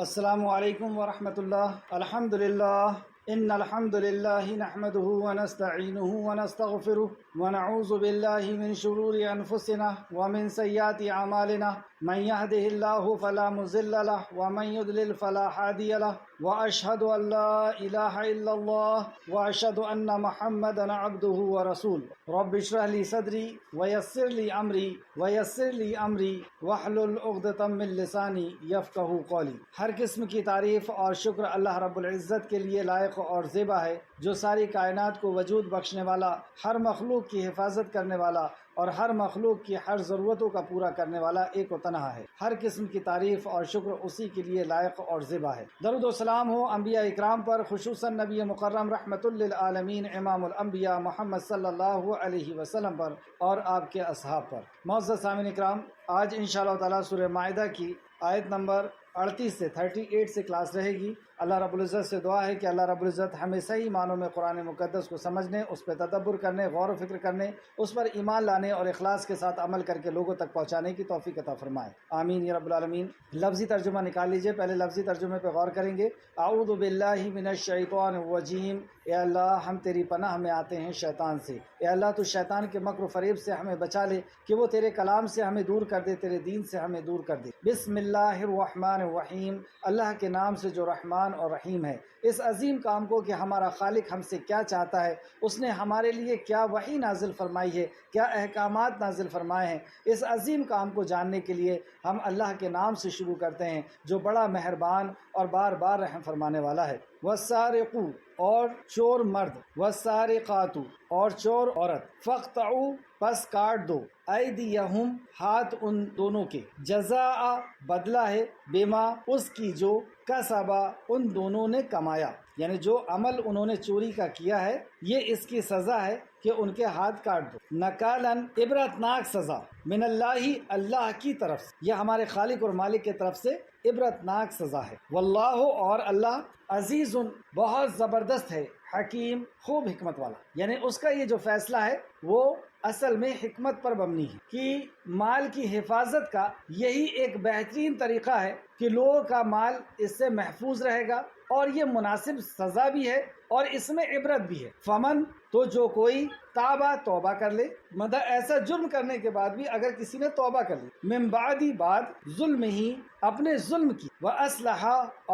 السلام علیکم ورحمۃ اللہ۔ الحمد للہ ان الحمد للہ نحمده ونستعینه ونستغفره ونعوذ باللہ من شرور انفسنا ومن سیئات اعمالنا من يهده الله فلا مضل له ومن يضلل فلا هادي له واشهد ان لا اله الا الله واشهد ان محمدا عبده ورسوله رب اشرح لي صدري ويسر لي امري واحلل عقدة من لساني يفقهوا قولي۔ ہر قسم کی تعریف اور شکر اللہ رب العزت کے لیے لائق اور زیبا ہے، جو ساری کائنات کو وجود بخشنے والا، ہر مخلوق کی حفاظت کرنے والا اور ہر مخلوق کی ہر ضرورتوں کا پورا کرنے والا ایک و تنہا ہے۔ ہر قسم کی تعریف اور شکر اسی کے لیے لائق اور زیبا ہے۔ درود و سلام ہو انبیاء اکرام پر، خصوصاً نبی مکرم رحمت للعالمین امام الانبیاء محمد صلی اللہ علیہ وسلم پر اور آپ کے اصحاب پر۔ معزز سامعین اکرام، آج انشاءاللہ تعالی سورہ مائدہ کی آیت نمبر 38 سے 38 سے کلاس رہے گی۔ اللہ رب العزت سے دعا ہے کہ اللہ رب العزت ہمیں صحیح معنوں میں قرآن مقدس کو سمجھنے، اس پہ تدبر کرنے، غور و فکر کرنے، اس پر ایمان لانے اور اخلاص کے ساتھ عمل کر کے لوگوں تک پہنچانے کی توفیق عطا فرمائے، آمین یا رب العالمین۔ لفظی ترجمہ نکال لیجئے، پہلے لفظی ترجمے پہ غور کریں گے۔ اعوذ باللہ من الشیطان الرجیم، اے اللہ ہم تیری پناہ میں آتے ہیں شیطان سے۔ اے اللہ تو شیطان کے مکر و فریب سے ہمیں بچا لے کہ وہ تیرے کلام سے ہمیں دور کر دے، تیرے دین سے ہمیں دور کر دے۔ بسم اللہ الرحمن الرحیم، اللہ کے نام سے جو رحمان اور رحیم ہے۔ اس عظیم کام کو کہ ہمارا خالق ہم سے کیا چاہتا ہے، اس نے ہمارے لیے کیا وحی نازل فرمائی ہے، کیا احکامات نازل فرمائے ہیں، اس عظیم کام کو جاننے کے لیے ہم اللہ کے نام سے شروع کرتے ہیں جو بڑا مہربان اور بار بار رحم فرمانے والا ہے۔ والسارق، اور چور مرد، والسارقات، اور چور عورت، فاقطعوا، پس کاٹ دو، ایدیہم، ہاتھ ان دونوں کے، جزاء، بدلہ ہے، بما، اس کی جو، کسبا، ان دونوں نے کمایا، یعنی جو عمل انہوں نے چوری کا کیا ہے یہ اس کی سزا ہے کہ ان کے ہاتھ کاٹ دو۔ نکالن، عبرتناک سزا، من اللہ، اللہ کی طرف سے، یہ ہمارے خالق اور مالک کی طرف سے عبرتناک سزا ہے۔ واللہ، اور اللہ، عزیز، بہت زبردست ہے، حکیم، خوب حکمت والا، یعنی اس کا یہ جو فیصلہ ہے وہ اصل میں حکمت پر مبنی ہے کہ مال کی حفاظت کا یہی ایک بہترین طریقہ ہے کہ لوگوں کا مال اس سے محفوظ رہے گا، اور یہ مناسب سزا بھی ہے اور اس میں عبرت بھی ہے۔ فمن، تو جو کوئی، تابہ، توبہ کر لے، مطلب ایسا جرم کرنے کے بعد بھی اگر کسی نے توبہ کر لی، من بعدی، بعد، ظلم ہی، اپنے ظلم کی، وَأَصْلَحَ،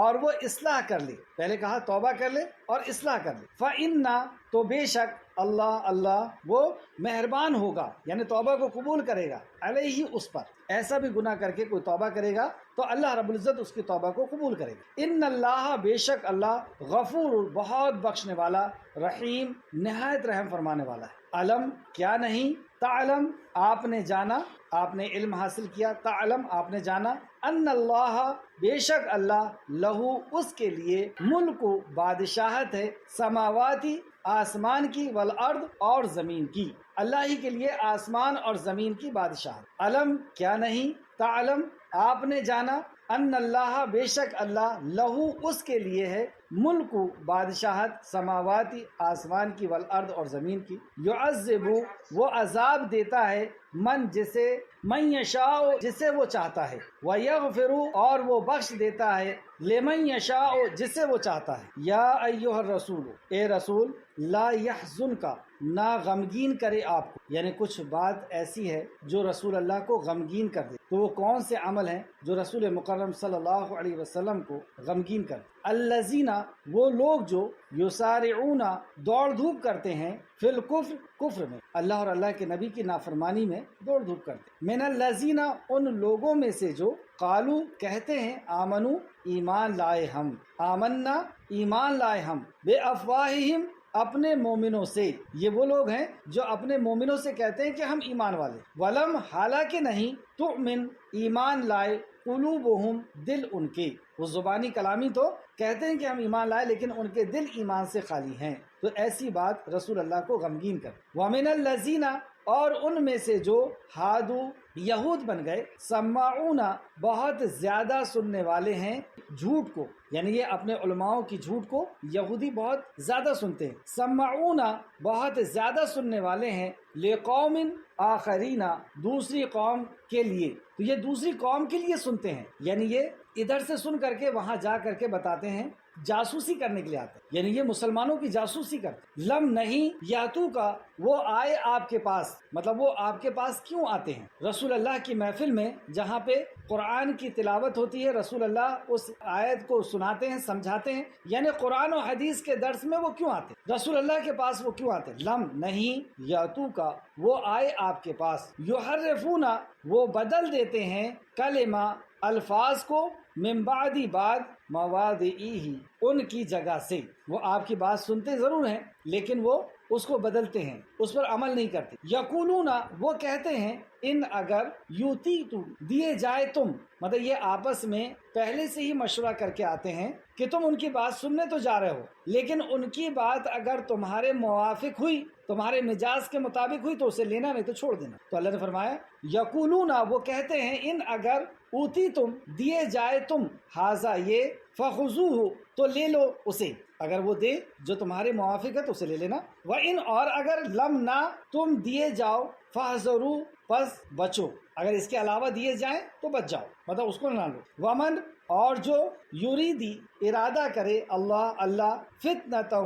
اور وہ اصلاح کر لے، پہلے کہا توبہ کر لے اور اصلاح کر لے، فَإِنَّ، تو بے شک، اللہ وہ مہربان ہوگا، یعنی توبہ کو قبول کرے گا، علیہ، اس پر، ایسا بھی گناہ کر کے کوئی توبہ کرے گا تو اللہ رب العزت اس کی توبہ کو قبول کرے گا۔ ان اللہ، بے شک اللہ، غفور، بہت بخشنے والا، رحیم، نہایت رحم فرمانے والا ہے۔ علم، کیا نہیں، تعلم، آپ نے جانا، آپ نے علم حاصل کیا، تعلم، آپ نے جانا، ان اللہ، بے شک اللہ، لہو، اس کے لیے، ملک، بادشاہت ہے، سماواتی، آسمان کی، والارض، اور زمین کی، اللہ ہی کے لیے آسمان اور زمین کی بادشاہت۔ علم، کیا نہیں، تعلم، آپ نے جانا، ان اللہ، بے شک اللہ، لہو، اس کے لیے ہے، ملک، بادشاہت، سماواتی، آسمان کی، والارض، اور زمین کی، یعذب، وہ عذاب دیتا ہے، من، جسے، من یشاء، جسے وہ چاہتا ہے، ویغفر، اور وہ بخش دیتا ہے، لمن یشاء، جسے وہ چاہتا ہے۔ یا ایھا الرسول، اے رسول، لا یحزنک، نہ غمگین کرے آپ کو، یعنی کچھ بات ایسی ہے جو رسول اللہ کو غمگین کر دے، تو وہ کون سے عمل ہیں جو رسول مکرم صلی اللہ علیہ وسلم کو غمگین کر دے؟ الذین، وہ لوگ جو، یسارعون، دوڑ دھوپ کرتے ہیں، فی الکفر، کفر میں، اللہ اور اللہ کے نبی کی نافرمانی میں دوڑ دھوپ کرتے ہیں، من الذین، ان لوگوں میں سے جو، قالو، کہتے ہیں، آمنو، ایمان لائے ہم، آمنا، ایمان لائے ہم، بے افواہہم، اپنے مومنوں سے، یہ وہ لوگ ہیں جو اپنے مومنوں سے کہتے ہیں کہ ہم ایمان والے، ولم، حالانکہ نہیں، تؤمن، ایمان لائے، قلوبہم، دل ان کے، وہ زبانی کلامی تو کہتے ہیں کہ ہم ایمان لائے لیکن ان کے دل ایمان سے خالی ہیں، تو ایسی بات رسول اللہ کو غمگین کر۔ ومن الذین، اور ان میں سے جو، ہادو، یہود بن گئے، سماعون، بہت زیادہ سننے والے ہیں جھوٹ کو، یعنی یہ اپنے علماؤں کی جھوٹ کو یہودی بہت زیادہ سنتے ہیں، سماعون، بہت زیادہ سننے والے ہیں، لقوم آخرین، دوسری قوم کے لیے، تو یہ دوسری قوم کے لیے سنتے ہیں، یعنی یہ ادھر سے سن کر کے وہاں جا کر کے بتاتے ہیں، جاسوسی کرنے کے لیے آتے ہیں، یعنی یہ مسلمانوں کی جاسوسی کرتے ہیں۔ لم نہیں یاتو کا، وہ آئے آپ کے پاس، مطلب وہ آپ کے پاس کیوں آتے ہیں؟ رسول اللہ کی محفل میں جہاں پہ قرآن کی تلاوت ہوتی ہے، رسول اللہ اس آیت کو سناتے ہیں، سمجھاتے ہیں، یعنی قرآن و حدیث کے درس میں وہ کیوں آتے ہیں؟ رسول اللہ کے پاس وہ کیوں آتے ہیں؟ لم نہیں یاتو کا، وہ آئے آپ کے پاس، یحرفونا، وہ بدل دیتے ہیں، کلمہ، الفاظ کو، من بعد، بعد، مواضعہ، ان کی جگہ سے۔ وہ آپ کی بات سنتے ضرور ہیں لیکن وہ اس کو بدلتے ہیں، اس پر عمل نہیں کرتے۔ یقولون، وہ کہتے ہیں، ان اگر یوتی تو، دیے جائے تم، مطلب یہ آپس میں پہلے سے ہی مشورہ کر کے آتے ہیں کہ تم ان کی بات سننے تو جا رہے ہو لیکن ان کی بات اگر تمہارے موافق ہوئی، تمہارے مزاج کے مطابق ہوئی تو اسے لینا، نہیں تو چھوڑ دینا۔ تو اللہ نے فرمایا یقولون، وہ کہتے ہیں، ان اگر اوتی تم، دیے جائے تم، ہاذا یہ، فخذوہ، تو لے لو اسے، اگر وہ دے جو تمہارے موافق ہے تو اسے لے لینا۔ وَإِنْ، اور اگر لم نہ تم دیے جاؤ، فَاحْذَرُوا، پس بچو، اگر اس کے علاوہ دیے جائیں تو بچ جاؤ، مطلب اس کو نہ لو۔ وَمَنْ، اور جو یریدی، ارادہ کرے، اللہ فتنتہ،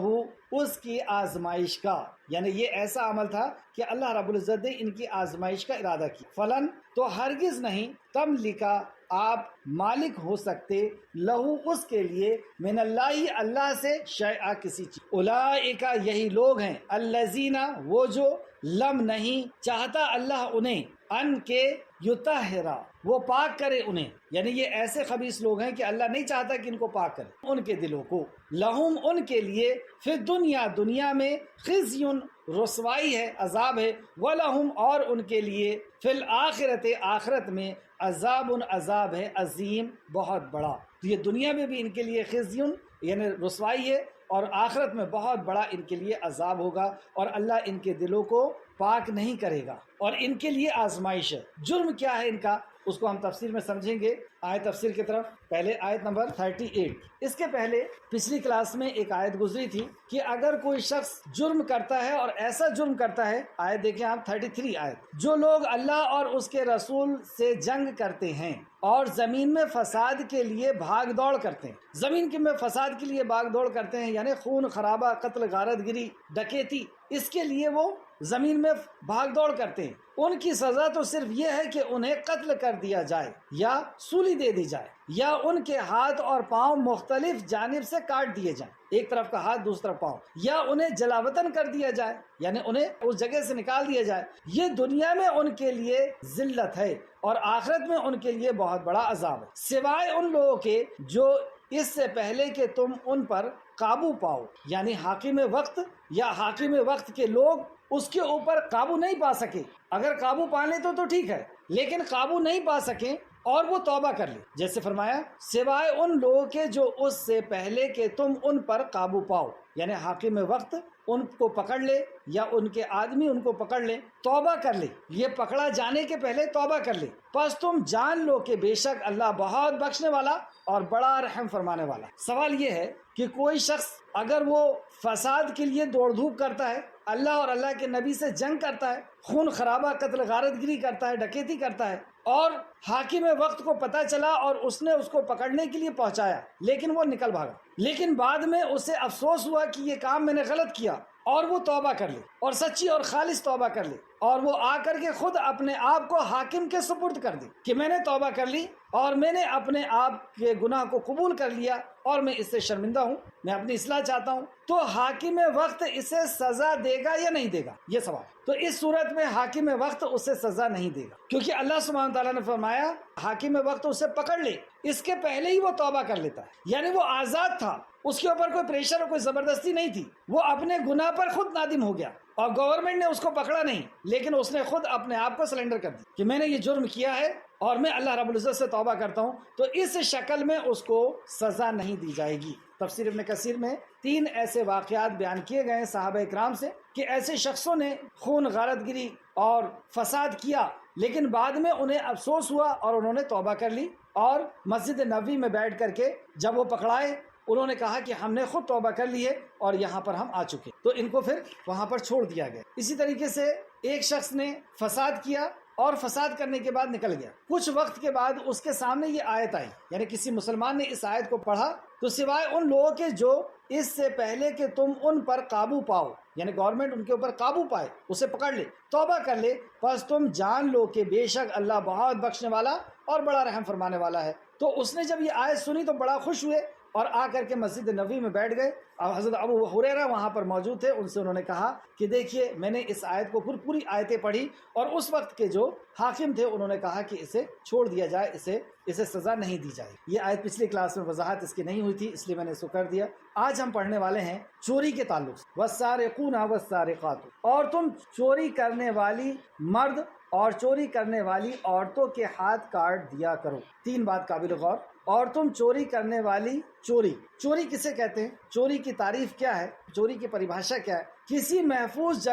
اس کی آزمائش کا، یعنی یہ ایسا عمل تھا کہ اللہ رب العزت نے ان کی آزمائش کا ارادہ کیا، فلن، تو ہرگز نہیں، تملکا، آپ مالک ہو سکتے، لہو، اس کے لیے، من اللہ، اللہ سے، شیئا، کسی چیز۔ اولئک، یہی لوگ ہیں، الذین، وہ جو، لم نہیں چاہتا اللہ انہیں، ان کے، یطہرا، وہ پاک کرے انہیں، یعنی یہ ایسے خبیث لوگ ہیں کہ اللہ نہیں چاہتا کہ ان کو پاک کرے، ان کے دلوں کو، لہم، ان کے لیے، فی الدنیا، دنیا میں، خزی، رسوائی ہے، عذاب ہے، ولہم، اور ان کے لیے، فی الآخرت، آخرت میں، عذاب، عذاب ہے، عظیم، بہت بڑا۔ تو یہ دنیا میں بھی ان کے لیے خزی، یعنی رسوائی ہے، اور آخرت میں بہت بڑا ان کے لیے عذاب ہوگا، اور اللہ ان کے دلوں کو پاک نہیں کرے گا، اور ان کے لیے آزمائش ہے۔ جرم کیا ہے ان کا، اس کو ہم تفسیر میں سمجھیں گے۔ آیت تفسیر کی طرف، پہلے آیت نمبر 38۔ اس کے پہلے پچھلی کلاس میں ایک آیت گزری تھی کہ اگر کوئی شخص جرم کرتا ہے اور ایسا جرم کرتا ہے، آیت دیکھیں آپ 33 آیت، جو لوگ اللہ اور اس کے رسول سے جنگ کرتے ہیں اور زمین میں فساد کے لیے بھاگ دوڑ کرتے ہیں، زمین میں فساد کے لیے بھاگ دوڑ کرتے ہیں، یعنی خون خرابہ، قتل، غارت گری، ڈکیتی، اس کے لیے وہ زمین میں بھاگ دوڑ کرتے ہیں، ان کی سزا تو صرف یہ ہے کہ انہیں قتل کر دیا جائے یا سولی دے دی جائے، یا ان کے ہاتھ اور پاؤں مختلف جانب سے کاٹ دیے جائیں، ایک طرف کا ہاتھ دوسرا پاؤں، یا انہیں جلا وطن کر دیا جائے، یعنی انہیں اس جگہ سے نکال دیا جائے۔ یہ دنیا میں ان کے لیے ذلت ہے اور آخرت میں ان کے لیے بہت بڑا عذاب ہے، سوائے ان لوگوں کے جو اس سے پہلے کہ تم ان پر قابو پاؤ، یعنی حاکم وقت یا حاکم وقت کے لوگ اس کے اوپر قابو نہیں پا سکے، اگر قابو پا لیں تو ٹھیک ہے، لیکن قابو نہیں پا سکیں اور وہ توبہ کر لیں، جیسے فرمایا سوائے ان لوگوں کے جو اس سے پہلے کہ تم ان پر قابو پاؤ، یعنی حاکم وقت ان کو پکڑ لے یا ان کے آدمی ان کو پکڑ لے، توبہ کر لے، یہ پکڑا جانے کے پہلے توبہ کر لے، پس تم جان لو کہ بے شک اللہ بہت بخشنے والا اور بڑا رحم فرمانے والا۔ سوال یہ ہے کہ کوئی شخص اگر وہ فساد کے لیے دوڑ دھوپ کرتا ہے، اللہ اور اللہ کے نبی سے جنگ کرتا ہے، خون خرابہ، قتل، غارت گری کرتا ہے، ڈکیتی کرتا ہے، اور حاکم وقت کو پتہ چلا اور اس نے اس کو پکڑنے کے لیے پہنچایا لیکن وہ نکل بھاگا، لیکن بعد میں اسے افسوس ہوا کہ یہ کام میں نے غلط کیا، اور وہ توبہ کر لے اور سچی اور خالص توبہ کر لے، اور وہ آ کر کے خود اپنے آپ کو حاکم کے سپرد کر دے کہ میں نے توبہ کر لی اور میں نے اپنے آپ کے گناہ کو قبول کر لیا اور میں اس سے شرمندہ ہوں، میں اپنی اصلاح چاہتا ہوں، تو حاکم وقت اسے سزا دے گا یا نہیں دے گا، یہ سوال۔ تو اس صورت میں حاکم وقت اسے سزا نہیں دے گا، کیونکہ اللہ سبحانہ تعالیٰ نے فرمایا حاکم وقت اسے پکڑ لے، اس کے پہلے ہی وہ توبہ کر لیتا ہے، یعنی وہ آزاد تھا، اس کے اوپر کوئی پریشر اور کوئی زبردستی نہیں تھی، وہ اپنے گناہ پر خود نادم ہو گیا اور گورنمنٹ نے اس کو پکڑا نہیں، لیکن اس نے خود اپنے آپ کو سرنڈر کر دیا کہ میں نے یہ جرم کیا ہے اور میں اللہ رب العزت سے توبہ کرتا ہوں، تو اس شکل میں اس کو سزا نہیں دی جائے گی۔ تفسیر ابن کثیر میں 3 ایسے واقعات بیان کیے گئے ہیں صحابہ اکرام سے کہ ایسے شخصوں نے خون، غارت گری اور فساد کیا لیکن بعد میں انہیں افسوس ہوا اور انہوں نے توبہ کر لی، اور مسجد نبوی میں بیٹھ کر کے جب وہ پکڑائے انہوں نے کہا کہ ہم نے خود توبہ کر لی ہے اور یہاں پر ہم آ چکے، تو ان کو پھر وہاں پر چھوڑ دیا گیا۔ اسی طریقے سے ایک شخص نے فساد کیا اور فساد کرنے کے بعد نکل گیا۔ کچھ وقت کے بعد اس کے سامنے یہ آیت آئی، یعنی کسی مسلمان نے اس آیت کو پڑھا تو سوائے ان لوگوں کے جو اس سے پہلے کہ تم ان پر قابو پاؤ، یعنی گورنمنٹ ان کے اوپر قابو پائے، اسے پکڑ لے، توبہ کر لے، پس تم جان لو کہ بے شک اللہ بہت بخشنے والا اور بڑا رحم فرمانے والا ہے۔ تو اس نے جب یہ آیت سنی تو بڑا خوش ہوئے اور آ کر کے مسجد نبوی میں بیٹھ گئے۔ اور حضرت ابو ہریرہ وہاں پر موجود تھے، ان سے انہوں نے کہا کہ دیکھیے میں نے اس آیت کو پوری آیتیں پڑھی، اور اس وقت کے جو حاکم تھے انہوں نے کہا کہ اسے چھوڑ دیا جائے، اسے سزا نہیں دی جائے۔ یہ آیت پچھلی کلاس میں وضاحت اس کی نہیں ہوئی تھی، اس لیے میں نے اس کو کر دیا۔ آج ہم پڑھنے والے ہیں چوری کے تعلق سے، والسارقون والسارقات، اور تم چوری کرنے والی مرد اور چوری کرنے والی عورتوں کے ہاتھ کاٹ دیا کرو۔ تین بات قابل غور، اور تم چوری کرنے والی، چوری کسے کہتے ہیں؟ چوری کی تعریف کیا ہے؟ چوری کی پریبھاشا کیا ہے؟ کسی محفوظ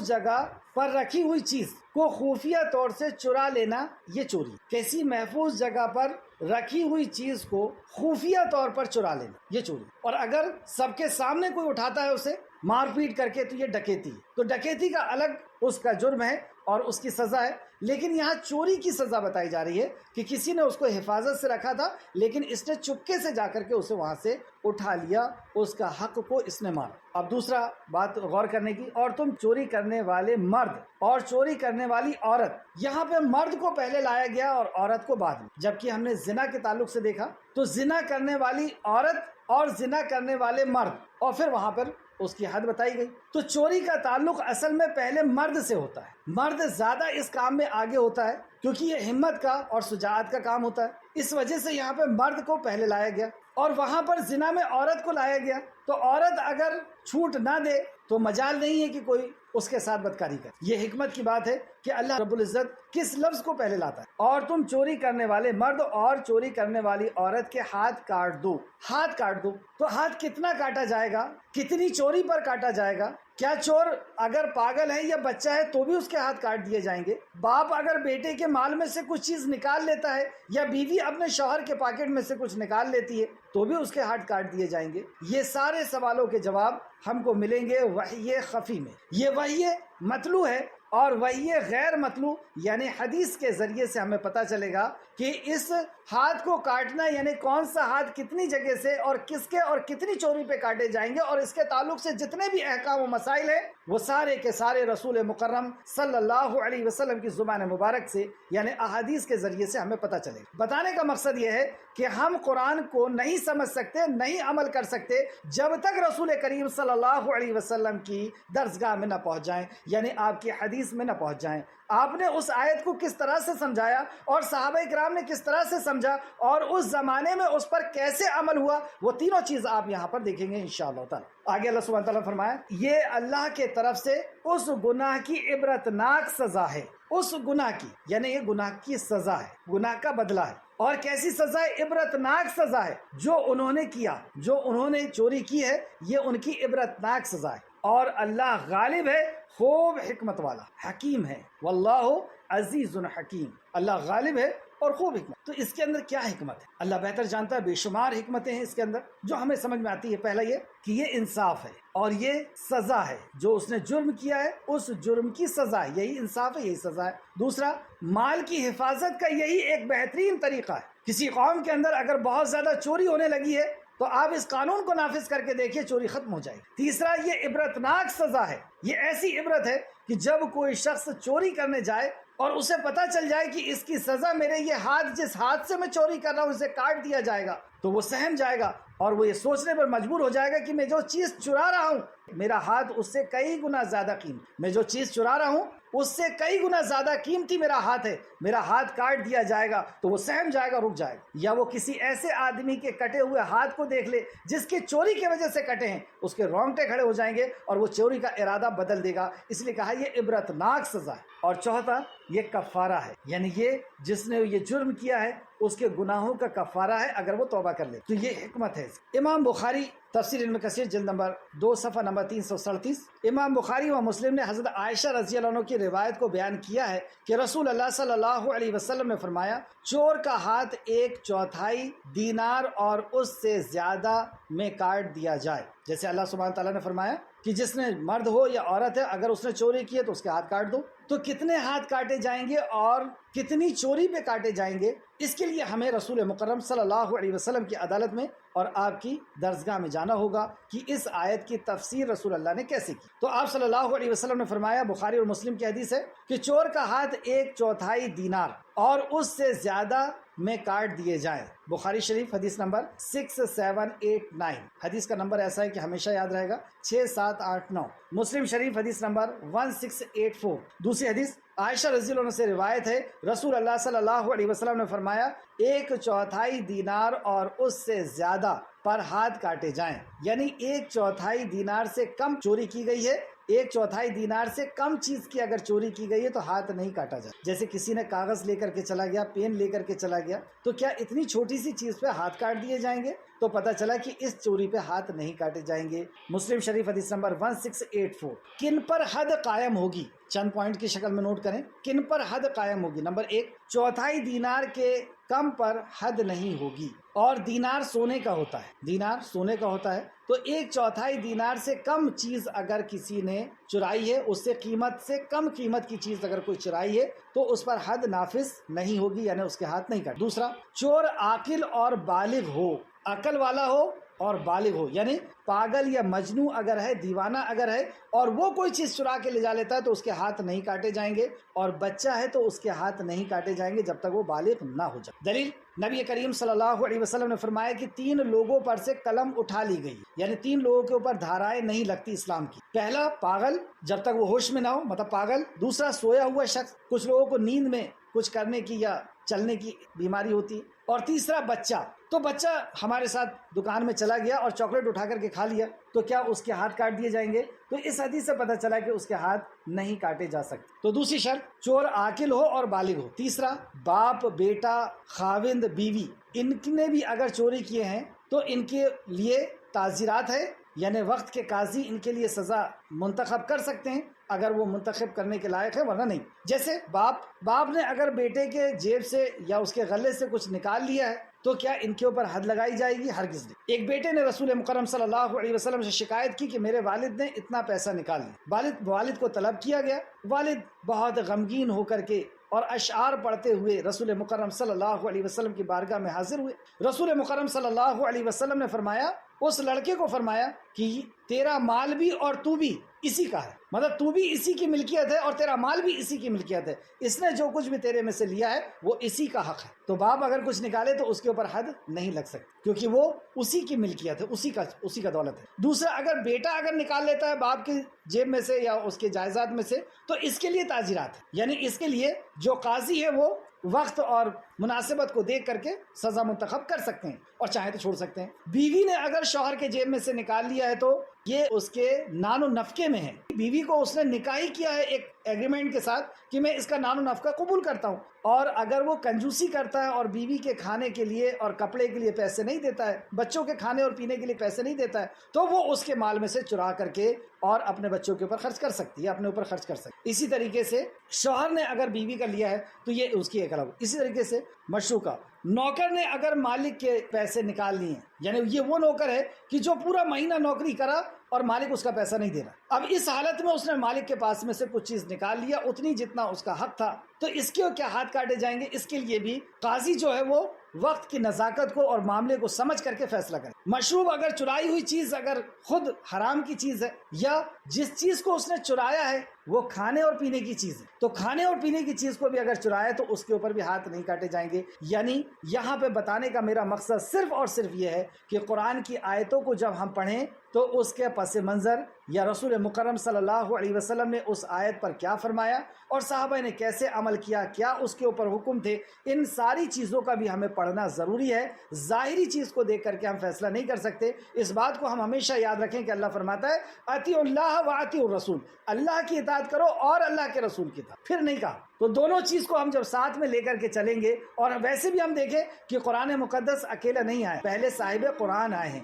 جگہ پر رکھی ہوئی چیز کو خفیہ طور سے چرا لینا، یہ چوری۔ کسی محفوظ جگہ پر رکھی ہوئی چیز کو خفیہ طور پر چرا لینا، یہ چوری۔ اور اگر سب کے سامنے کوئی اٹھاتا ہے اسے مار پیٹ کر کے تو یہ ڈکیتی ہے۔ تو ڈکیتی کا الگ اس کا جرم ہے اور اس کی سزا ہے، لیکن یہاں چوری کی سزا بتائی جا رہی ہے کہ کسی نے اس کو حفاظت سے رکھا تھا لیکن اس نے چپکے سے جا کر کے اسے وہاں سے اٹھا لیا، اس کا حق کو اس نے مارا۔ اب دوسرا بات غور کرنے کی، اور تم چوری کرنے والے مرد اور چوری کرنے والی عورت، یہاں پہ مرد کو پہلے لایا گیا اور عورت کو بعد میں، جبکہ ہم نے زنا کے تعلق سے دیکھا تو زنا کرنے والی عورت اور زنا کرنے والے مرد، اور پھر وہاں پر اس کی حد بتائی گئی۔ تو چوری کا تعلق اصل میں پہلے مرد سے ہوتا ہے، مرد زیادہ اس کام میں آگے ہوتا ہے کیونکہ یہ ہمت کا اور شجاعت کا کام ہوتا ہے، اس وجہ سے یہاں پہ مرد کو پہلے لایا گیا، اور وہاں پر زنا میں عورت کو لایا گیا۔ تو عورت اگر چھوٹ نہ دے تو مجال نہیں ہے کہ کوئی اس کے ساتھ بدکاری کرے۔ یہ حکمت کی بات ہے کہ اللہ رب العزت کس لفظ کو پہلے لاتا ہے۔ اور تم چوری کرنے والے مرد اور چوری کرنے والی عورت کے ہاتھ کاٹ دو، ہاتھ کاٹ دو۔ تو ہاتھ کتنا کاٹا جائے گا؟ کتنی چوری پر کاٹا جائے گا؟ کیا چور اگر پاگل ہے یا بچہ ہے تو بھی اس کے ہاتھ کاٹ دیے جائیں گے؟ باپ اگر بیٹے کے مال میں سے کچھ چیز نکال لیتا ہے یا بیوی اپنے شوہر کے پاکٹ میں سے کچھ نکال لیتی ہے تو بھی اس کے ہاتھ کاٹ دیے جائیں گے؟ یہ سارے سوالوں کے جواب ہم کو ملیں گے وحی خفی میں۔ یہ وحی مطلوع ہے اور وحی غیر مطلوع یعنی حدیث کے ذریعے سے ہمیں پتہ چلے گا کہ اس ہاتھ کو کاٹنا یعنی کون سا ہاتھ کتنی جگہ سے اور کس کے اور کتنی چوری پہ کاٹے جائیں گے، اور اس کے تعلق سے جتنے بھی احکام و مسائل ہیں وہ سارے کے سارے رسول مکرم صلی اللہ علیہ وسلم کی زبان مبارک سے یعنی احادیث کے ذریعے سے ہمیں پتہ چلے گا۔ بتانے کا مقصد یہ ہے کہ ہم قرآن کو نہیں سمجھ سکتے، نہیں عمل کر سکتے جب تک رسول کریم صلی اللہ علیہ وسلم کی درسگاہ میں نہ پہنچ جائیں، یعنی آپ کی حدیث میں نہ پہنچ جائیں۔ آپ نے اس آیت کو کس طرح سے سمجھایا اور صحابہ کرام نے کس طرح سے سمجھا اور اس زمانے میں اس پر کیسے عمل ہوا، وہ تینوں چیز آپ یہاں پر دیکھیں گے انشاءاللہ تعالی۔ آگے اللہ سبحانہ تعالیٰ فرمایا یہ اللہ کے طرف سے اس گناہ کی عبرتناک سزا ہے، اس گناہ کی یعنی یہ گناہ کی سزا ہے، گناہ کا بدلہ ہے۔ اور کیسی سزا ہے؟ عبرتناک سزا ہے۔ جو انہوں نے کیا، جو انہوں نے چوری کی ہے، یہ ان کی عبرتناک سزا ہے۔ اور اللہ غالب ہے، خوب حکمت والا، حکیم ہے، واللہ عزیز حکیم، اللہ غالب ہے اور خوب حکمت۔ تو اس کے اندر کیا حکمت ہے اللہ بہتر جانتا ہے، بے شمار حکمتیں ہیں اس کے اندر جو ہمیں سمجھ میں آتی ہے۔ پہلا یہ کہ یہ انصاف ہے اور یہ سزا ہے، جو اس نے جرم کیا ہے اس جرم کی سزا ہے، یہی انصاف ہے، یہی سزا ہے۔ دوسرا، مال کی حفاظت کا یہی ایک بہترین طریقہ ہے۔ کسی قوم کے اندر اگر بہت زیادہ چوری ہونے لگی ہے تو آپ اس قانون کو نافذ کر کے دیکھیے، چوری ختم ہو جائے گی۔ تیسرا، یہ عبرتناک سزا ہے، یہ ایسی عبرت ہے کہ جب کوئی شخص چوری کرنے جائے اور اسے پتہ چل جائے کہ اس کی سزا میرے یہ ہاتھ، جس ہاتھ سے میں چوری کر رہا ہوں، اسے کاٹ دیا جائے گا تو وہ سہم جائے گا اور وہ یہ سوچنے پر مجبور ہو جائے گا کہ میں جو چیز چرا رہا ہوں میرا ہاتھ اس سے کئی گنا زیادہ قیمتی، میں جو چیز چرا رہا ہوں اس سے کئی گنا زیادہ قیمتی میرا ہاتھ ہے، میرا ہاتھ کاٹ دیا جائے گا تو وہ سہم جائے گا، رک جائے گا۔ یا وہ کسی ایسے آدمی کے کٹے ہوئے ہاتھ کو دیکھ لے جس کے چوری کی وجہ سے کٹے ہیں، اس کے رونگٹے کھڑے ہو جائیں گے اور وہ چوری کا ارادہ بدل دے گا، اس لیے کہا یہ عبرتناک سزا ہے۔ اور چوتھا، یہ کفارہ ہے، یعنی یہ جس نے یہ جرم کیا ہے اس کے گناہوں کا کفارہ ہے اگر وہ توبہ کر لے، تو یہ حکمت ہے۔ امام بخاری تفسیر ابن کثیر جلد نمبر 2 صفحہ نمبر 337، امام بخاری و مسلم نے حضرت عائشہ رضی اللہ عنہ کی روایت کو بیان کیا ہے کہ رسول اللہ صلی اللہ علیہ وسلم نے فرمایا چور کا ہاتھ 1/4 دینار اور اس سے زیادہ میں کاٹ دیا جائے، جیسے اللہ سبحانہ تعالیٰ نے فرمایا کہ جس نے مرد ہو یا عورت ہے اگر اس نے چوری کی ہے تو اس کے ہاتھ کاٹ دو. تو کتنے ہاتھ کاٹے جائیں گے اور کتنی چوری پہ کاٹے جائیں گے، اس کے لیے ہمیں رسول مکرم صلی اللہ علیہ وسلم کی عدالت میں اور آپ کی درسگاہ میں جانا ہوگا کہ اس آیت کی تفسیر رسول اللہ نے کیسے کی. تو آپ صلی اللہ علیہ وسلم نے فرمایا، بخاری اور مسلم کی حدیث ہے کہ چور کا ہاتھ 1/4 دینار اور اس سے زیادہ میں کاٹ دیے جائیں. بخاری شریف حدیث نمبر 6789. حدیث کا نمبر ایسا ہے کہ ہمیشہ یاد رہے گا، 6789. مسلم شریف حدیث نمبر 1684. دوسری حدیث عائشہ رضی اللہ عنہ سے روایت ہے، رسول اللہ صلی اللہ علیہ وسلم نے فرمایا 1/4 دینار اور اس سے زیادہ پر ہاتھ کاٹے جائیں. یعنی 1/4 دینار سے کم چوری کی گئی ہے، 1/4 دینار سے کم چیز کی اگر چوری کی گئی ہے تو ہاتھ نہیں کاٹا جائے. جیسے کسی نے کاغذ لے کر کے چلا گیا، پین لے کر کے چلا گیا، تو کیا اتنی چھوٹی سی چیز پہ ہاتھ کاٹ دیے جائیں گے؟ تو پتہ چلا کہ اس چوری پہ ہاتھ نہیں کاٹے جائیں گے. مسلم شریف حدیث نمبر 1684. کن پر حد قائم ہوگی؟ چند پوائنٹ کی شکل میں نوٹ کریں. کن پر حد قائم ہوگی؟ نمبر 1، 1/4 دینار کے کم پر حد نہیں ہوگی. اور دینار سونے کا ہوتا ہے، دینار سونے کا ہوتا ہے، تو 1/4 دینار سے کم چیز اگر کسی نے چرائی ہے، اس سے قیمت سے کم قیمت کی چیز اگر کوئی چرائی ہے تو اس پر حد نافذ نہیں ہوگی، یعنی اس کے ہاتھ نہیں کاٹ. دوسرا، چور عاقل اور بالغ ہو، عقل والا ہو اور بالغ ہو، یعنی پاگل یا مجنوں اگر ہے، دیوانہ اگر ہے اور وہ کوئی چیز چرا کے لے جا لیتا ہے تو اس کے ہاتھ نہیں کاٹے جائیں گے، اور بچہ ہے تو اس کے ہاتھ نہیں کاٹے جائیں گے جب تک وہ بالغ نہ ہو جائے. دلیل، نبی کریم صلی اللہ علیہ وسلم نے فرمایا کہ 3 لوگوں پر سے قلم اٹھا لی گئی، یعنی 3 لوگوں کے اوپر دھارائیں نہیں لگتی اسلام کی. پہلا، پاگل جب تک وہ ہوش میں نہ ہو، مطلب پاگل. دوسرا، سویا ہوا شخص، کچھ لوگوں کو نیند میں کچھ کرنے کی یا چلنے کی بیماری ہوتی ہے. اور تیسرا، بچہ. تو بچہ ہمارے ساتھ دکان میں چلا گیا اور چاکلیٹ اٹھا کر کے کھا لیا تو کیا اس کے ہاتھ کاٹ دیے جائیں گے؟ تو اس حدیث سے پتہ چلا کہ اس کے ہاتھ نہیں کاٹے جا سکتے. تو دوسری شرط، چور عاقل ہو اور بالغ ہو. تیسرا، باپ، بیٹا، خاوند، بیوی، ان نے بھی اگر چوری کیے ہیں تو ان کے لیے تعزیرات ہے، یعنی وقت کے قاضی ان کے لیے سزا منتخب کر سکتے ہیں اگر وہ منتخب کرنے کے لائق ہے، ورنہ نہیں. جیسے باپ نے اگر بیٹے کے جیب سے یا اس کے غلے سے کچھ نکال لیا ہے تو کیا ان کے اوپر حد لگائی جائے گی؟ ہرگز نہیں. ایک بیٹے نے رسول مکرم صلی اللہ علیہ وسلم سے شکایت کی کہ میرے والد نے اتنا پیسہ نکال لیا. والد کو طلب کیا گیا. والد بہت غمگین ہو کر کے اور اشعار پڑھتے ہوئے رسول مکرم صلی اللہ علیہ وسلم کی بارگاہ میں حاضر ہوئے. رسول مکرم صلی اللہ علیہ وسلم نے فرمایا، اس لڑکے کو فرمایا کہ تیرا مال بھی اور تو بھی اسی کا ہے، مطلب تو بھی اسی کی ملکیت ہے اور تیرا مال بھی اسی کی ملکیت ہے. اس نے جو کچھ بھی تیرے میں سے لیا ہے وہ اسی کا حق ہے. تو باپ اگر کچھ نکالے تو اس کے اوپر حد نہیں لگ سکتی کیونکہ وہ اسی کی ملکیت ہے، اسی کا دولت ہے. دوسرا، اگر بیٹا اگر نکال لیتا ہے باپ کی جیب میں سے یا اس کے جائیداد میں سے تو اس کے لیے تعزیرات ہے، یعنی اس کے لیے جو قاضی ہے وہ وقت اور مناسبت کو دیکھ کر کے سزا منتخب کر سکتے ہیں اور چاہے تو چھوڑ سکتے ہیں. بیوی نے اگر شوہر کے جیب میں سے نکال لیا ہے تو یہ اس کے نان و نفقے میں ہے. بیوی کو اس نے نکاح کیا ہے ایک ایگریمنٹ کے ساتھ کہ میں اس کا نان و نفقہ قبول کرتا ہوں، اور اگر وہ کنجوسی کرتا ہے اور بیوی کے کھانے کے لیے اور کپڑے کے لیے پیسے نہیں دیتا ہے، بچوں کے کھانے اور پینے کے لیے پیسے نہیں دیتا ہے، تو وہ اس کے مال میں سے چرا کر کے اور اپنے بچوں کے اوپر خرچ کر سکتی ہے، اپنے اوپر خرچ کر سکتی. اسی طریقے سے شوہر نے اگر بیوی کا لیا ہے تو یہ اس کی ایک الگ. اسی طریقے سے مشروکہ، نوکر نے اگر مالک کے پیسے نکال لیے ہیں، یعنی یہ وہ نوکر ہے کہ جو پورا مہینہ نوکری کرا اور مالک اس کا پیسہ نہیں دے رہا. اب اس حالت میں اس نے مالک کے پاس میں سے کچھ چیز نکال لیا اتنی جتنا اس کا حق تھا، تو اس کے کیا ہاتھ کاٹے جائیں گے؟ اس کے لیے بھی قاضی جو ہے وہ وقت کی نزاکت کو اور معاملے کو سمجھ کر کے فیصلہ کرے. مشروب، اگر چرائی ہوئی چیز اگر خود حرام کی چیز ہے یا جس چیز کو اس نے چرایا ہے وہ کھانے اور پینے کی چیز ہے، تو کھانے اور پینے کی چیز کو بھی اگر چرایا تو اس کے اوپر بھی ہاتھ نہیں کاٹے جائیں گے. یعنی یہاں پہ بتانے کا میرا مقصد صرف اور صرف یہ ہے کہ قرآن کی آیتوں کو جب ہم پڑھیں تو اس کے پس منظر یا رسول مکرم صلی اللہ علیہ وسلم نے اس آیت پر کیا فرمایا اور صحابہ نے کیسے عمل کیا، کیا اس کے اوپر حکم تھے، ان ساری چیزوں کا بھی ہمیں پڑھنا ضروری ہے. ظاہری چیز کو دیکھ کر کے ہم فیصلہ نہیں کر سکتے. اس بات کو ہم ہمیشہ یاد رکھیں کہ اللہ فرماتا ہے اطیعوا اللہ واطیعوا الرسول، اللہ کی اطاعت کرو اور اللہ کے رسول کی اطاعت. پھر نہیں کہا. تو دونوں چیز کو ہم جب ساتھ میں لے کر کے چلیں گے، اور ویسے بھی ہم دیکھیں کہ قرآن مقدس اکیلا نہیں آیا، پہلے صاحب قرآن آئے ہیں.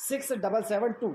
6772।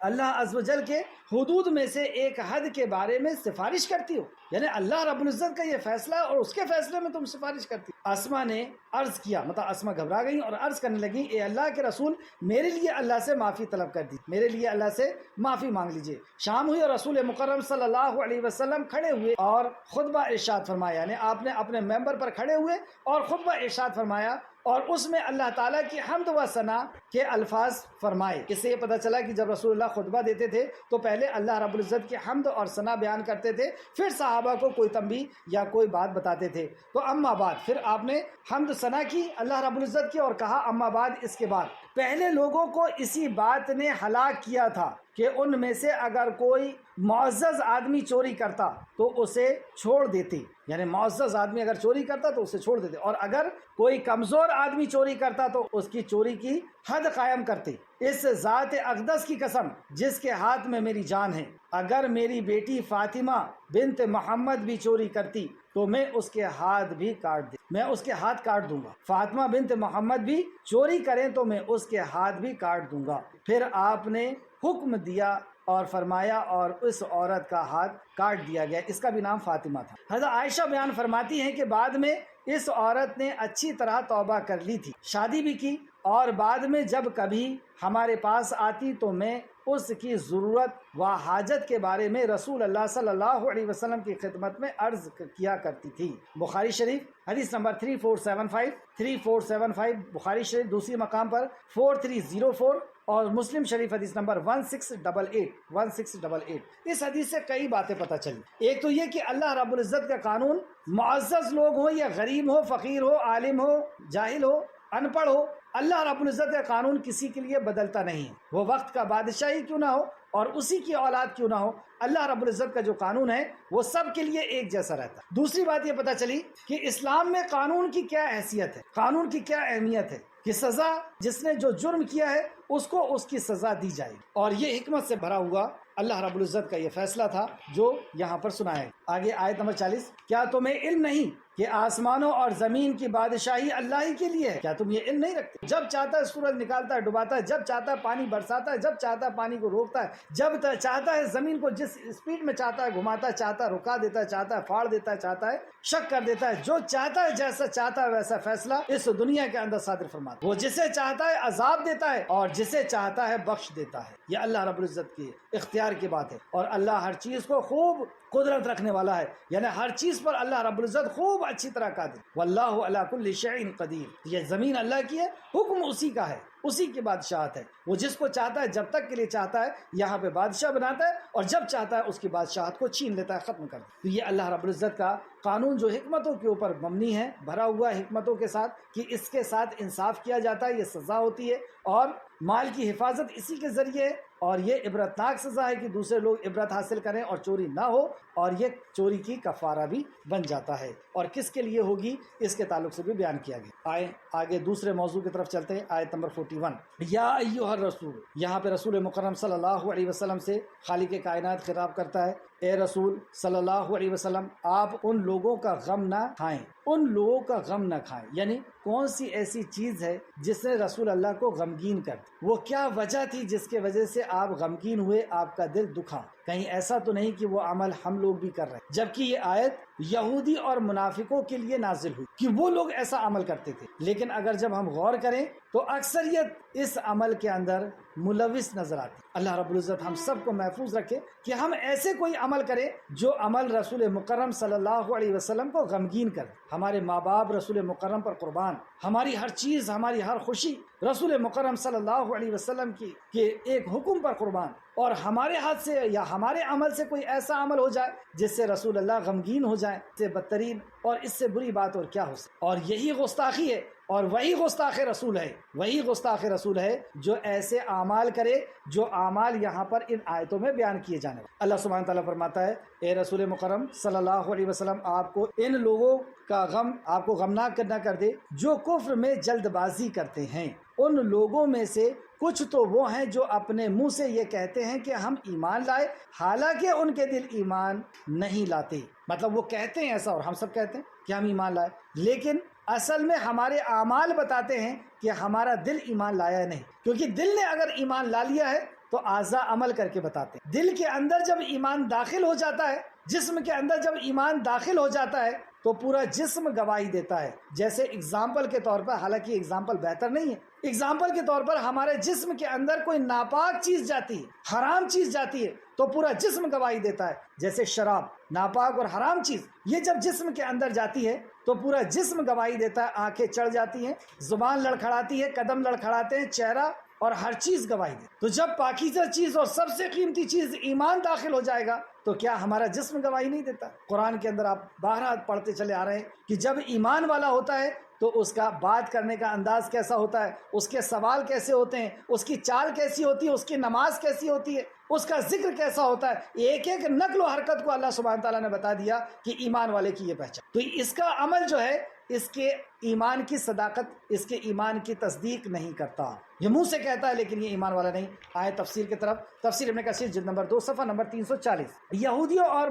اللہ عز و جل کے حدود میں سے ایک حد کے بارے میں سفارش کرتی ہو؟ یعنی اللہ رب العزت کا یہ فیصلہ اور اس کے فیصلے میں تم سفارش کرتی ہو۔ اسما نے عرض کیا، مطلب اسما گھبرا گئی اور عرض کرنے لگی، اے اللہ کے رسول، میرے لیے اللہ سے معافی طلب کر دی، میرے لیے اللہ سے معافی مانگ لیجئے۔ شام ہوئی اور رسول مکرم صلی اللہ علیہ وسلم کھڑے ہوئے اور خطبہ ارشاد فرمایا، یعنی آپ نے اپنے ممبر پر کھڑے ہوئے اور خطبہ ارشاد فرمایا اور اس میں اللہ تعالیٰ کی حمد و ثنا کے الفاظ فرمائے۔ اس سے یہ پتہ چلا کہ جب رسول اللہ خطبہ دیتے تھے تو پہلے اللہ رب العزت کی حمد اور ثنا بیان کرتے تھے، پھر صحابہ کو کوئی تنبیہ یا کوئی بات بتاتے تھے۔ تو اما بعد، پھر آپ نے حمد ثنا کی اللہ رب العزت کی اور کہا اما بعد، اس کے بعد پہلے لوگوں کو اسی بات نے ہلاک کیا تھا کہ ان میں سے اگر کوئی معزز آدمی چوری کرتا تو اسے چھوڑ دیتے، یعنی معزز آدمی اگر چوری کرتا تو اسے چھوڑ دیتے، اور اگر کوئی کمزور آدمی چوری کرتا تو اس کی چوری کی حد قائم کرتے۔ اس ذات اقدس کی قسم جس کے ہاتھ میں میری جان ہے، اگر میری بیٹی فاطمہ بنت محمد بھی چوری کرتی تو میں اس کے ہاتھ بھی کاٹ دوں گا۔ فاطمہ بنت محمد بھی چوری کریں تو میں اس کے ہاتھ بھی کاٹ دوں گا۔ پھر آپ نے حکم دیا اور فرمایا اور اس عورت کا ہاتھ کاٹ دیا گیا، اس کا بھی نام فاطمہ تھا۔ حضرت عائشہ بیان فرماتی ہیں کہ بعد میں اس عورت نے اچھی طرح توبہ کر لی تھی، شادی بھی کی، اور بعد میں جب کبھی ہمارے پاس آتی تو میں اس کی ضرورت و حاجت کے بارے میں رسول اللہ صلی اللہ علیہ وسلم کی خدمت میں عرض کیا کرتی تھی۔ بخاری شریف حدیث نمبر 3475 بخاری شریف دوسری مقام پر 4304 اور مسلم شریف حدیث نمبر 1688۔ اس حدیث سے کئی باتیں پتہ چلی۔ ایک تو یہ کہ اللہ رب العزت کا قانون معزز لوگ ہوں یا غریب ہو، فقیر ہو، عالم ہو، جاہل ہو، ان پڑھ ہو، اللہ رب العزت کا قانون کسی کے لیے بدلتا نہیں ہے، وہ وقت کا بادشاہ ہی کیوں نہ ہو اور اسی کی اولاد کیوں نہ ہو، اللہ رب العزت کا جو قانون ہے وہ سب کے لیے ایک جیسا رہتا ہے۔ دوسری بات یہ پتہ چلی کہ اسلام میں قانون کی کیا حیثیت ہے، قانون کی کیا اہمیت ہے، کہ سزا جس نے جو جرم کیا ہے اس کو اس کی سزا دی جائے گی، اور یہ حکمت سے بھرا ہوا اللہ رب العزت کا یہ فیصلہ تھا جو یہاں پر سنایا۔ آگے آیت نمبر 40، کیا تمہیں علم نہیں کہ آسمانوں اور زمین کی بادشاہی اللہ ہی کے لیے ہے؟ کیا تم یہ علم نہیں رکھتے؟ جب چاہتا ہے سورج نکالتا ہے ڈباتا ہے، جب چاہتا ہے پانی برساتا ہے، جب چاہتا ہے پانی کو روکتا ہے، جب چاہتا ہے زمین کو جس اسپیڈ میں چاہتا ہے گھماتا ہے، چاہتا ہے رکا دیتا ہے، چاہتا ہے پھاڑ دیتا ہے، چاہتا ہے شک کر دیتا ہے، جو چاہتا ہے جیسا چاہتا ہے ویسا فیصلہ اس دنیا کے اندر صادر فرماتا ہے۔ وہ جسے چاہتا ہے عذاب دیتا ہے اور جسے چاہتا ہے بخش دیتا ہے۔ یہ اللہ رب العزت کی اختیار کی بات ہے، اور اللہ ہر چیز کو خوب قدرت رکھنے والا ہے، یعنی ہر چیز پر اللہ رب العزت خوب اچھی طرح قادر۔ واللہ علی کل شیء قدیر، یہ زمین اللہ کی ہے، حکم اسی کا ہے، اسی کی بادشاہت ہے، وہ جس کو چاہتا ہے جب تک کے لیے چاہتا ہے یہاں پہ بادشاہ بناتا ہے، اور جب چاہتا ہے اس کی بادشاہت کو چھین لیتا ہے، ختم کر دیتا ہے۔ تو یہ اللہ رب العزت کا قانون جو حکمتوں کے اوپر مبنی ہے، بھرا ہوا حکمتوں کے ساتھ، کہ اس کے ساتھ انصاف کیا جاتا ہے، یہ سزا ہوتی ہے، اور مال کی حفاظت اسی کے ذریعے، اور یہ عبرتناک سزا ہے کہ دوسرے لوگ عبرت حاصل کریں اور چوری نہ ہو، اور یہ چوری کی کفارہ بھی بن جاتا ہے، اور کس کے لیے ہوگی اس کے تعلق سے بھی بیان کیا گیا۔ آئے آگے دوسرے موضوع کی طرف چلتے ہیں، آیت نمبر 41۔ یا ایھا الرسول، یہاں پہ رسول مکرم صلی اللہ علیہ وسلم سے خالق کائنات خطاب کرتا ہے، اے رسول صلی اللہ علیہ وسلم، آپ ان لوگوں کا غم نہ کھائیں، ان لوگوں کا غم نہ کھائیں، یعنی کون سی ایسی چیز ہے جس نے رسول اللہ کو غمگین کر دی؟ وہ کیا وجہ تھی جس کے وجہ سے آپ غمگین ہوئے، آپ کا دل دکھا؟ کہیں ایسا تو نہیں کہ وہ عمل ہم لوگ بھی کر رہے ہیں، جبکہ یہ آیت یہودی اور منافقوں کے لیے نازل ہوئی کہ وہ لوگ ایسا عمل کرتے تھے، لیکن اگر جب ہم غور کریں تو اکثریت اس عمل کے اندر ملوث نظر آتی۔ اللہ رب العزت ہم سب کو محفوظ رکھے کہ ہم ایسے کوئی عمل کریں جو عمل رسول مکرم صلی اللہ علیہ وسلم کو غمگین کرے۔ ہمارے ماں باپ رسول مکرم پر قربان، ہماری ہر چیز، ہماری ہر خوشی رسول مکرم صلی اللہ علیہ وسلم کے ایک حکم پر قربان، اور ہمارے ہاتھ سے یا ہمارے عمل سے کوئی ایسا عمل ہو جائے جس سے رسول اللہ غمگین ہو جائے، اس سے بدترین اور اس سے بری بات اور کیا ہو سکتی؟ اور یہی گستاخی ہے، اور وہی گستاخ رسول ہے، وہی گستاخ رسول ہے جو ایسے اعمال کرے جو اعمال یہاں پر ان آیتوں میں بیان کیے جانے والے۔ اللہ سبحانہ تعالیٰ فرماتا ہے، اے رسول مکرم صلی اللہ علیہ وسلم، آپ کو ان لوگوں کا غم آپ کو غمناک نہ کر دے جو کفر میں جلد بازی کرتے ہیں۔ ان لوگوں میں سے کچھ تو وہ ہیں جو اپنے منہ سے یہ کہتے ہیں کہ ہم ایمان لائے، حالانکہ ان کے دل ایمان نہیں لاتے۔ مطلب وہ کہتے ہیں ایسا، اور ہم سب کہتے ہیں کہ ہم ایمان لائے، لیکن اصل میں ہمارے اعمال بتاتے ہیں کہ ہمارا دل ایمان لایا نہیں، کیونکہ دل نے اگر ایمان لا لیا ہے تو اعضاء عمل کر کے بتاتے ہیں۔ دل کے اندر جب ایمان داخل ہو جاتا ہے، جسم کے اندر جب ایمان داخل ہو جاتا ہے تو پورا جسم گواہی دیتا ہے۔ جیسے اگزامپل کے طور پر، حالانکہ اگزامپل بہتر نہیں ہے، اگزامپل کے طور پر ہمارے جسم کے اندر کوئی ناپاک چیز جاتی ہے، حرام چیز جاتی ہے تو پورا جسم گواہی دیتا ہے۔ جیسے شراب، ناپاک اور حرام چیز، یہ جب جسم کے اندر جاتی ہے تو پورا جسم گواہی دیتا ہے، آنکھیں چڑھ جاتی ہیں، زبان لڑکھڑاتی ہے، قدم لڑکھڑاتے ہیں، چہرہ اور ہر چیز گواہی دے۔ تو جب پاکیزہ چیز اور سب سے قیمتی چیز ایمان داخل ہو جائے گا تو کیا ہمارا جسم گواہی نہیں دیتا؟ قرآن کے اندر آپ بہرحال پڑھتے چلے آ رہے ہیں کہ جب ایمان والا ہوتا ہے تو اس کا بات کرنے کا انداز کیسا ہوتا ہے، اس کے سوال کیسے ہوتے ہیں، اس کی چال کیسی ہوتی ہے، اس کی نماز کیسی ہوتی ہے، اس کا ذکر کیسا ہوتا ہے، ایک ایک نقل و حرکت کو اللہ سبحانہ تعالیٰ نے بتا دیا کہ ایمان والے کی یہ پہچان۔ تو اس کا عمل جو ہے اس کے ایمان کی صداقت، اس کے ایمان کی تصدیق نہیں کرتا، یہ منہ سے کہتا ہے لیکن یہ ایمان والا نہیں۔ آئے تفسیر کی طرف، تفسیر ابن کثیر جلد نمبر 2 صفحہ نمبر 340۔ یہودیوں اور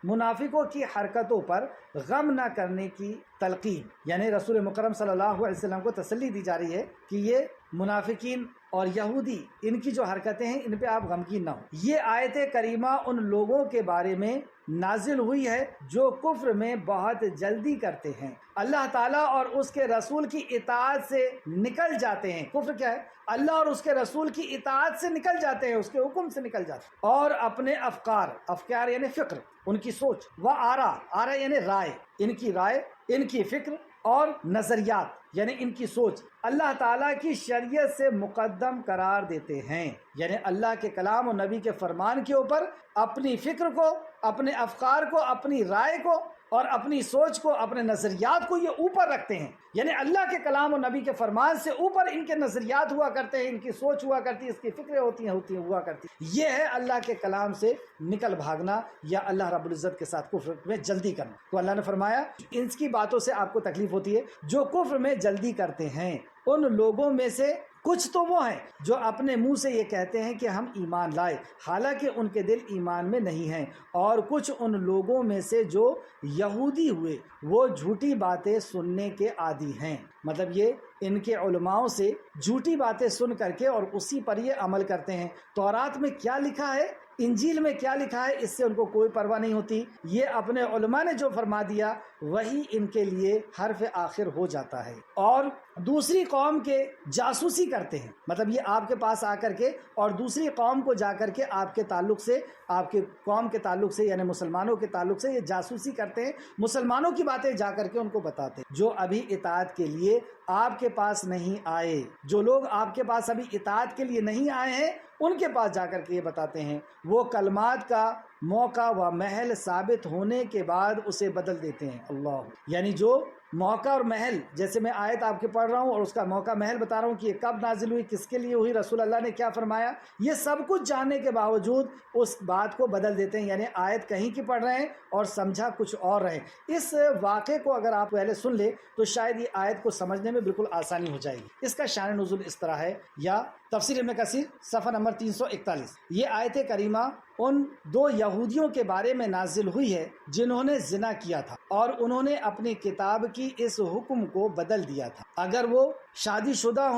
منافقوں کی حرکتوں پر غم نہ کرنے کی تلقین، یعنی رسول مکرم صلی اللہ علیہ وسلم کو تسلی دی جا رہی ہے کہ یہ منافقین اور یہودی، ان کی جو حرکتیں ہیں ان پہ آپ غمگین نہ ہو۔ یہ آیت کریمہ ان لوگوں کے بارے میں نازل ہوئی ہے جو کفر میں بہت جلدی کرتے ہیں، اللہ تعالیٰ اور اس کے رسول کی اطاعت سے نکل جاتے ہیں۔ کفر کیا ہے؟ اللہ اور اس کے رسول کی اطاعت سے نکل جاتے ہیں، اس کے حکم سے نکل جاتے ہیں، اور اپنے افکار یعنی فکر، ان کی سوچ، و آرا یعنی رائے، ان کی رائے، ان کی فکر اور نظریات یعنی ان کی سوچ اللہ تعالیٰ کی شریعت سے مقدم قرار دیتے ہیں، یعنی اللہ کے کلام اور نبی کے فرمان کے اوپر اپنی فکر کو، اپنے افکار کو، اپنی رائے کو اور اپنی سوچ کو، اپنے نظریات کو یہ اوپر رکھتے ہیں، یعنی اللہ کے کلام اور نبی کے فرمان سے اوپر ان کے نظریات ہوا کرتے ہیں، ان کی سوچ ہوا کرتی ہے، اس کی فکریں ہوا کرتی ہیں۔ یہ ہے اللہ کے کلام سے نکل بھاگنا یا اللہ رب العزت کے ساتھ کفر میں جلدی کرنا۔ تو اللہ نے فرمایا ان کی باتوں سے آپ کو تکلیف ہوتی ہے جو کفر میں جلدی کرتے ہیں، ان لوگوں میں سے کچھ تو وہ ہیں جو اپنے منہ سے یہ کہتے ہیں کہ ہم ایمان لائے، حالانکہ ان کے دل ایمان میں نہیں ہیں، اور کچھ ان لوگوں میں سے جو یہودی ہوئے وہ جھوٹی باتیں سننے کے عادی ہیں، مطلب یہ ان کے علماؤں سے جھوٹی باتیں سن کر کے اور اسی پر یہ عمل کرتے ہیں۔ تورات میں کیا لکھا ہے، انجیل میں کیا لکھا ہے، اس سے ان کو کوئی پرواہ نہیں ہوتی، یہ اپنے علماء نے جو فرما دیا وہی ان کے لیے حرف آخر ہو جاتا ہے، اور دوسری قوم کے جاسوسی کرتے ہیں، مطلب یہ آپ کے پاس آ کر کے اور دوسری قوم کو جا کر کے آپ کے تعلق سے، آپ کے قوم کے تعلق سے یعنی مسلمانوں کے تعلق سے یہ جاسوسی کرتے ہیں، مسلمانوں کی باتیں جا کر کے ان کو بتاتے ہیں جو ابھی اطاعت کے لیے آپ کے پاس نہیں آئے، جو لوگ آپ کے پاس ابھی اطاعت کے لیے نہیں آئے ہیں ان کے پاس جا کر کے یہ بتاتے ہیں، وہ کلمات کا موقع و محل ثابت ہونے کے بعد اسے بدل دیتے ہیں۔ اللہ، یعنی جو موقع اور محل، جیسے میں آیت آپ کے پڑھ رہا ہوں اور اس کا موقع محل بتا رہا ہوں کہ یہ کب نازل ہوئی، کس کے لیے ہوئی، رسول اللہ نے کیا فرمایا، یہ سب کچھ جاننے کے باوجود اس بات کو بدل دیتے ہیں، یعنی آیت کہیں کی پڑھ رہے ہیں اور سمجھا کچھ اور رہے۔ اس واقعے کو اگر آپ پہلے سن لیں تو شاید یہ آیت کو سمجھنے میں بالکل آسانی ہو جائے گی۔ اس کا شان نزول اس طرح ہے، یا تفسیر ابن کثیر صفحہ نمبر 341، یہ آیت کریمہ ان دو یہودیوں کے بارے میں نازل ہوئی ہے جنہوں نے زنا کیا تھا اور انہوں نے اپنی کتاب کی اس حکم کو بدل دیا تھا، اگر وہ شادی شدہ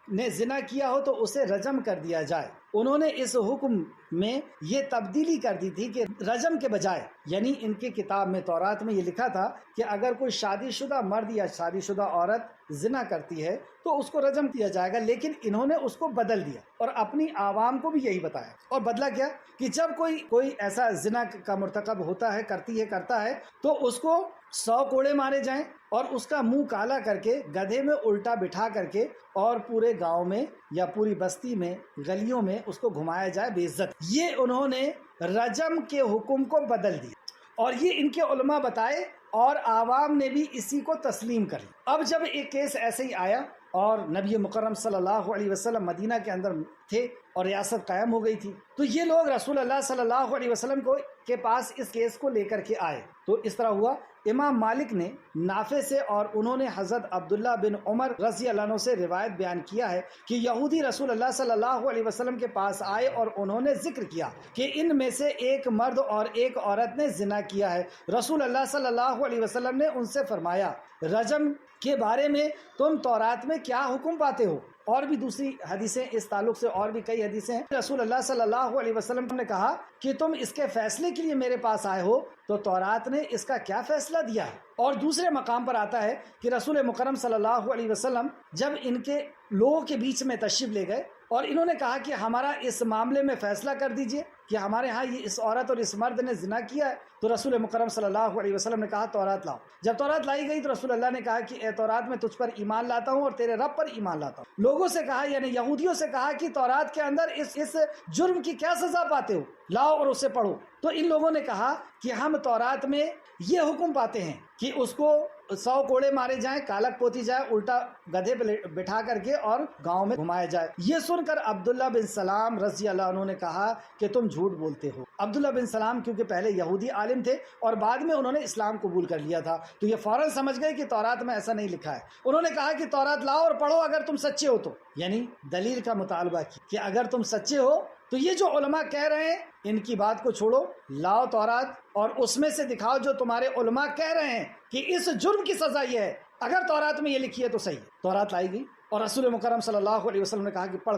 نے زنا کیا ہو تو اسے رجم کر دیا جائے۔ انہوں نے اس حکم میں یہ تبدیلی کر دی تھی کہ رجم کے بجائے، یعنی ان کی کتاب میں تورات میں یہ لکھا تھا کہ اگر کوئی شادی شدہ مرد یا شادی شدہ عورت زنا کرتی ہے تو اس کو رجم کیا جائے گا، لیکن انہوں نے اس کو بدل دیا اور اپنی عوام کو بھی یہی بتایا۔ اور بدلا کیا کہ جب کوئی ایسا زنا کا مرتکب ہوتا ہے، کرتا ہے تو اس کو 100 کوڑے مارے جائیں اور اس کا منہ کالا کر کے گدھے میں الٹا بٹھا کر کے اور پورے گاؤں میں یا پوری بستی میں، گلیوں میں اس کو گھمایا جائے بے عزت۔ یہ انہوں نے رجم کے حکم کو بدل دیا اور یہ ان کے علماء بتائے اور عوام نے بھی اسی کو تسلیم کر لیا۔ اب جب ایک کیس ایسے ہی آیا اور نبی مکرم صلی اللہ علیہ وسلم مدینہ کے اندر تھے اور ریاست قائم ہو گئی تھی، تو یہ لوگ رسول اللہ صلی اللہ علیہ وسلم کے پاس اس کیس کو لے کر کے آئے۔ تو اس طرح ہوا، امام مالک نے نافع سے اور انہوں نے حضرت عبداللہ بن عمر رضی اللہ عنہ سے روایت بیان کیا ہے کہ یہودی رسول اللہ صلی اللہ علیہ وسلم کے پاس آئے اور انہوں نے ذکر کیا کہ ان میں سے ایک مرد اور ایک عورت نے زنا کیا ہے۔ رسول اللہ صلی اللہ علیہ وسلم نے ان سے فرمایا، رجم کے بارے میں تم تورات میں کیا حکم پاتے ہو؟ اور بھی دوسری حدیثیں اس تعلق سے، اور بھی کئی حدیثیں ہیں۔ رسول اللہ صلی اللہ علیہ وسلم نے کہا کہ تم اس کے فیصلے کے لیے میرے پاس آئے ہو تو تورات نے اس کا کیا فیصلہ دیا ہے؟ اور دوسرے مقام پر آتا ہے کہ رسول مکرم صلی اللہ علیہ وسلم جب ان کے لوگوں کے بیچ میں تشریف لے گئے اور انہوں نے کہا کہ ہمارا اس معاملے میں فیصلہ کر دیجئے کہ ہمارے ہاں یہ اس عورت اور اس مرد نے زنا کیا ہے، تو رسول مکرم صلی اللہ علیہ وسلم نے کہا تورات لاؤ۔ جب تورات لائی گئی تو رسول اللہ نے کہا کہ اے تورات میں تجھ پر ایمان لاتا ہوں اور تیرے رب پر ایمان لاتا ہوں۔ لوگوں سے کہا، یعنی یہودیوں سے کہا کہ تورات کے اندر اس جرم کی کیا سزا پاتے ہو، لاؤ اور اسے پڑھو۔ تو ان لوگوں نے کہا کہ ہم تورات میں یہ حکم پاتے ہیں کہ اس کو 100 کوڑے مارے جائیں، کالک پوتی جائے، الٹا گدھے پہ بٹھا کر کے اور گاؤں میں گھمایا جائے۔ یہ سن کر عبداللہ بن سلام رضی اللہ عنہ نے کہا کہ تم جھوٹ بولتے ہو۔ عبداللہ بن سلام کیونکہ پہلے یہودی عالم تھے اور بعد میں انہوں نے اسلام قبول کر لیا تھا، تو یہ فوراً سمجھ گئے کہ تورات میں ایسا نہیں لکھا ہے۔ انہوں نے کہا کہ تورات لاؤ اور پڑھو اگر تم سچے ہو تو، یعنی دلیل کا مطالبہ کیا کہ اگر تم سچے ہو تو یہ جو علماء کہہ رہے ہیں ان کی بات کو چھوڑو، لاؤ تورات اور اس میں سے دکھاؤ جو تمہارے علماء کہہ رہے ہیں کہ اس جرم کی سزا یہ ہے، اگر تورات میں یہ لکھی ہے تو صحیح ہے۔ تورات لائی گئی اور رسول مکرم صلی اللہ علیہ وسلم نے کہا کہ پڑھ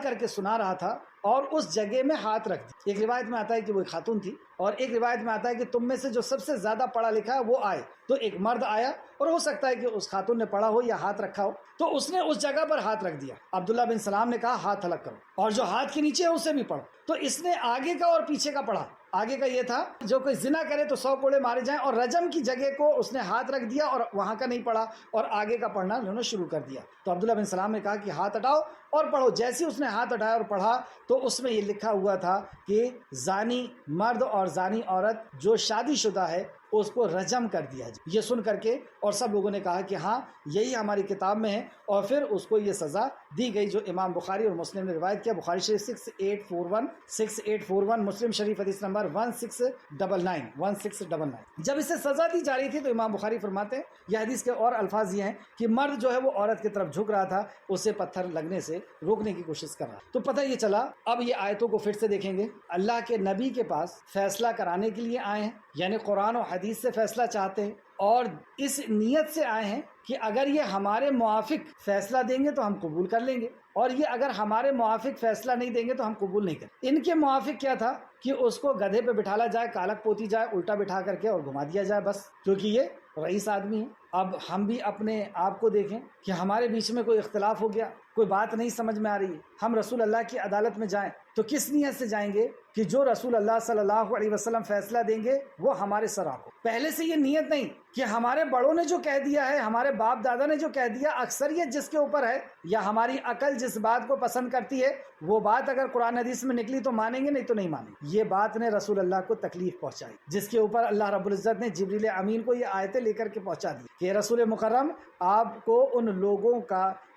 کر کے سنا رہا تھا اور اس جگہ میں ہاتھ رکھ دی۔ ایک روایت میں آتا ہے کہ وہ ایک خاتون تھی اور ایک روایت میں آتا ہے کہ تم میں سے جو سب سے زیادہ پڑھا لکھا ہے وہ آئے، تو ایک مرد آیا اور ہو سکتا ہے کہ اس خاتون نے پڑھا ہو یا ہاتھ رکھا ہو، تو اس نے اس جگہ پر ہاتھ رکھ دیا۔ عبداللہ بن سلام نے کہا ہاتھ ہلک کرو اور جو ہاتھ کے نیچے ہے اسے بھی پڑھو۔ تو اس نے آگے کا اور پیچھے کا پڑھا۔ آگے کا یہ تھا جو کوئی زنا کرے تو 100 کوڑے مارے جائیں، اور رجم کی جگہ کو اس نے ہاتھ رکھ دیا اور وہاں کا نہیں پڑھا اور آگے کا پڑھنا انہوں نے شروع کر دیا۔ تو عبداللہ بن سلام نے کہا کہ ہاتھ ہٹاؤ اور پڑھو۔ جیسے اس نے ہاتھ ہٹایا اور پڑھا تو اس میں یہ لکھا ہوا تھا کہ زانی مرد اور زانی عورت جو شادی شدہ ہے اس کو رجم کر دیا جائے۔ یہ سن کر کے اور سب لوگوں نے کہا کہ ہاں یہی ہماری کتاب میں ہے، اور پھر اس کو یہ سزا دی گئی جو امام بخاری اور مسلم نے روایت کیا۔ بخاری شریف 6841 مسلم شریف حدیث نمبر 1699۔ جب اسے سزا دی جا رہی تھی تو امام بخاری فرماتے ہیں، یہ حدیث کے اور الفاظ یہ ہیں کہ مرد جو ہے وہ عورت کی طرف جھک رہا تھا، اسے پتھر لگنے سے روکنے کی کوشش کر رہا۔ تو پتہ یہ چلا، اب یہ آیتوں کو پھر سے دیکھیں گے، اللہ کے نبی کے پاس فیصلہ کرانے کے لیے آئے ہیں، یعنی قرآن و حدیث سے فیصلہ چاہتے ہیں، اور اس نیت سے آئے ہیں کہ اگر یہ ہمارے موافق فیصلہ دیں گے تو ہم قبول کر لیں گے، اور یہ اگر ہمارے موافق فیصلہ نہیں دیں گے تو ہم قبول نہیں کریں۔ ان کے موافق کیا تھا کہ اس کو گدھے پہ بٹھالا جائے، کالک پوتی جائے، الٹا بٹھا کر کے اور گھما دیا جائے بس، کیونکہ یہ رئیس آدمی ہے۔ اب ہم بھی اپنے آپ کو دیکھیں کہ ہمارے بیچ میں کوئی اختلاف ہو گیا، کوئی بات نہیں سمجھ میں آ رہی ہے، ہم رسول اللہ کی عدالت میں جائیں تو کس نیت سے جائیں گے کہ جو رسول اللہ صلی اللہ علیہ وسلم فیصلہ دیں گے وہ ہمارے سر آنکھوں۔ پہلے سے یہ نیت نہیں کہ ہمارے بڑوں نے جو کہہ دیا ہے، ہمارے باپ دادا نے جو کہہ دیا، اکثریت جس کے اوپر ہے یا ہماری عقل جس بات کو پسند کرتی ہے وہ بات اگر قرآن حدیث میں نکلی تو مانیں گے، نہیں تو نہیں مانیں گے۔ یہ بات نے رسول اللہ کو تکلیف پہنچائی، جس کے اوپر اللہ رب العزت نے جبریل امین کو یہ آیتیں لے کر کے پہنچا دی کہ رسول مکرم آپ کو ان لوگوں